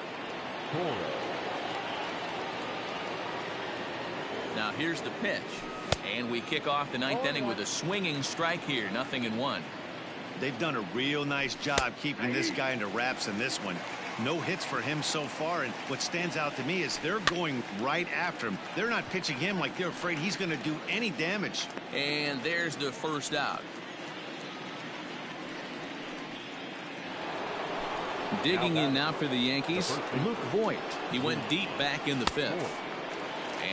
Now here's the pitch. And we kick off the 9th inning with a swinging strike here. 0-1. They've done a real nice job keeping this guy under wraps in this one. No hits for him so far, and what stands out to me is they're going right after him. They're not pitching him like they're afraid he's going to do any damage. And there's the first out. Digging in now for the Yankees, Luke Voigt. He went deep back in the 5th.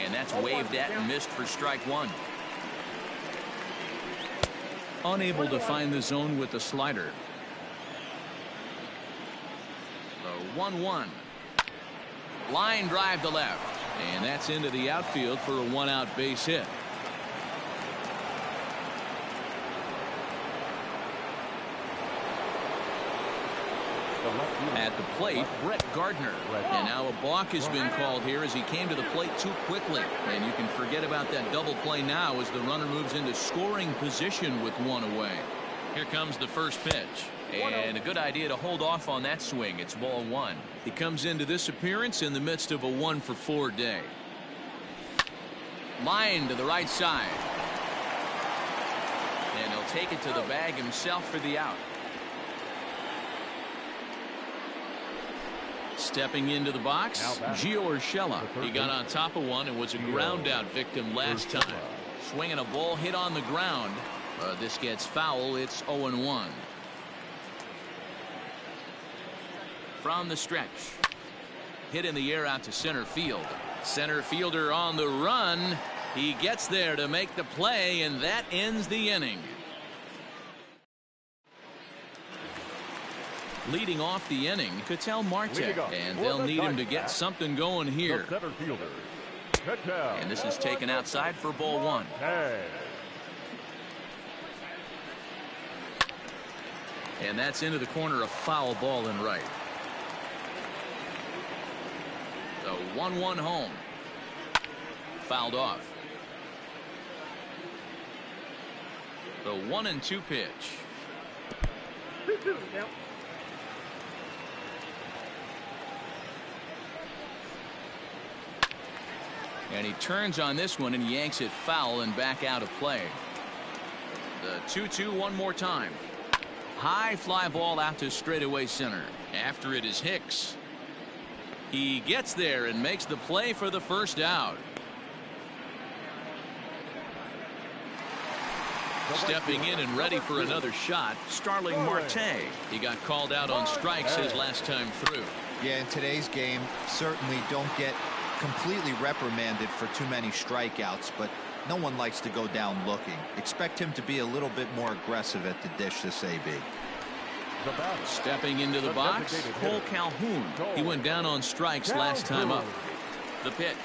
And that's waved at and missed for strike 1. Unable to find the zone with the slider. The 1-1. Line drive to left. And that's into the outfield for a 1-out base hit. At the plate, Brett Gardner. And now a balk has been called here as he came to the plate too quickly. And you can forget about that double play now as the runner moves into scoring position with 1 away. Here comes the first pitch. And a good idea to hold off on that swing. It's ball 1. He comes into this appearance in the midst of a 1 for 4 day. Line to the right side. And he'll take it to the bag himself for the out. Stepping into the box, Gio Urshela. He got on top of one and was a ground out victim last time. Swinging a ball hit on the ground. This gets foul. It's 0-1. From the stretch. Hit in the air out to center field. Center fielder on the run. He gets there to make the play, and that ends the inning. Leading off the inning, Ketel Marte, and they'll need him to get something going here. And this is taken outside for ball 1. And that's into the corner, a foul ball in right. The 1-1 home. Fouled off. The 1-2 pitch. And he turns on this one and yanks it foul and back out of play. The 2-2 one more time. High fly ball out to straightaway center. After it is Hicks. He gets there and makes the play for the first out. Stepping in and ready for another shot, Starling Marte. He got called out on strikes his last time through. Yeah, in today's game, certainly don't get completely reprimanded for too many strikeouts, but no one likes to go down looking. Expect him to be a little bit more aggressive at the dish this AB. Stepping into the box, Cole Calhoun. He went down on strikes last time up. The pitch.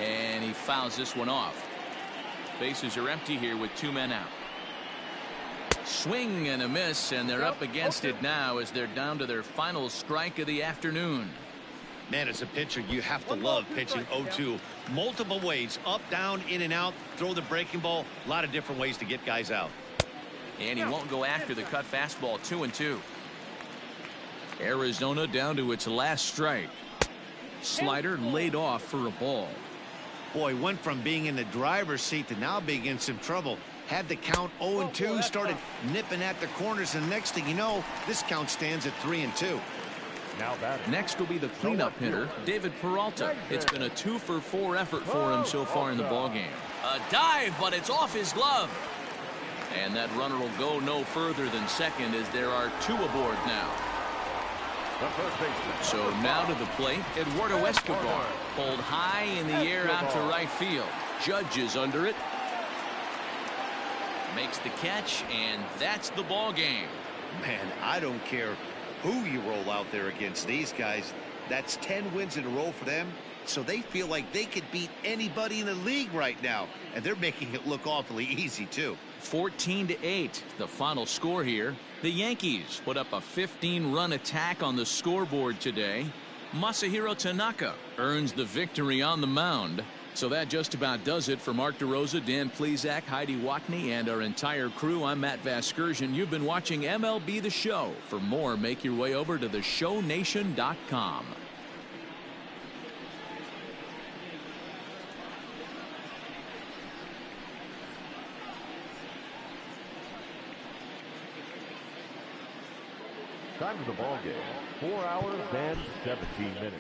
And he fouls this one off. Bases are empty here with 2 men out. Swing and a miss, and they're up against it now as they're down to their final strike of the afternoon. Man, as a pitcher, you have to love pitching 0-2. Multiple ways, up, down, in and out, throw the breaking ball. A lot of different ways to get guys out. And he won't go after the cut fastball. 2-2. Arizona down to its last strike. Slider laid off for a ball. Boy, went from being in the driver's seat to now being in some trouble. Had the count 0-2, started nipping at the corners, and next thing you know, this count stands at 3-2. Next will be the cleanup hitter, David Peralta. It's been a 2-for-4 effort for him so far in the ballgame. A dive, but it's off his glove. And that runner will go no further than second as there are 2 aboard now. So now to the plate, Eduardo Escobar. Pulled high in the air out to right field. Judge is under it. Makes the catch, and that's the ball game. Man, I don't care who you roll out there against these guys. That's 10 wins in a row for them, so they feel like they could beat anybody in the league right now, and they're making it look awfully easy too. 14-8, the final score here. The Yankees put up a 15-run attack on the scoreboard today. Masahiro Tanaka earns the victory on the mound. So that just about does it for Mark DeRosa, Dan Plesac, Heidi Watney, and our entire crew. I'm Matt Vasgersian. You've been watching MLB The Show. For more, make your way over to theshownation.com. Time of the ball game, 4 hours and 17 minutes.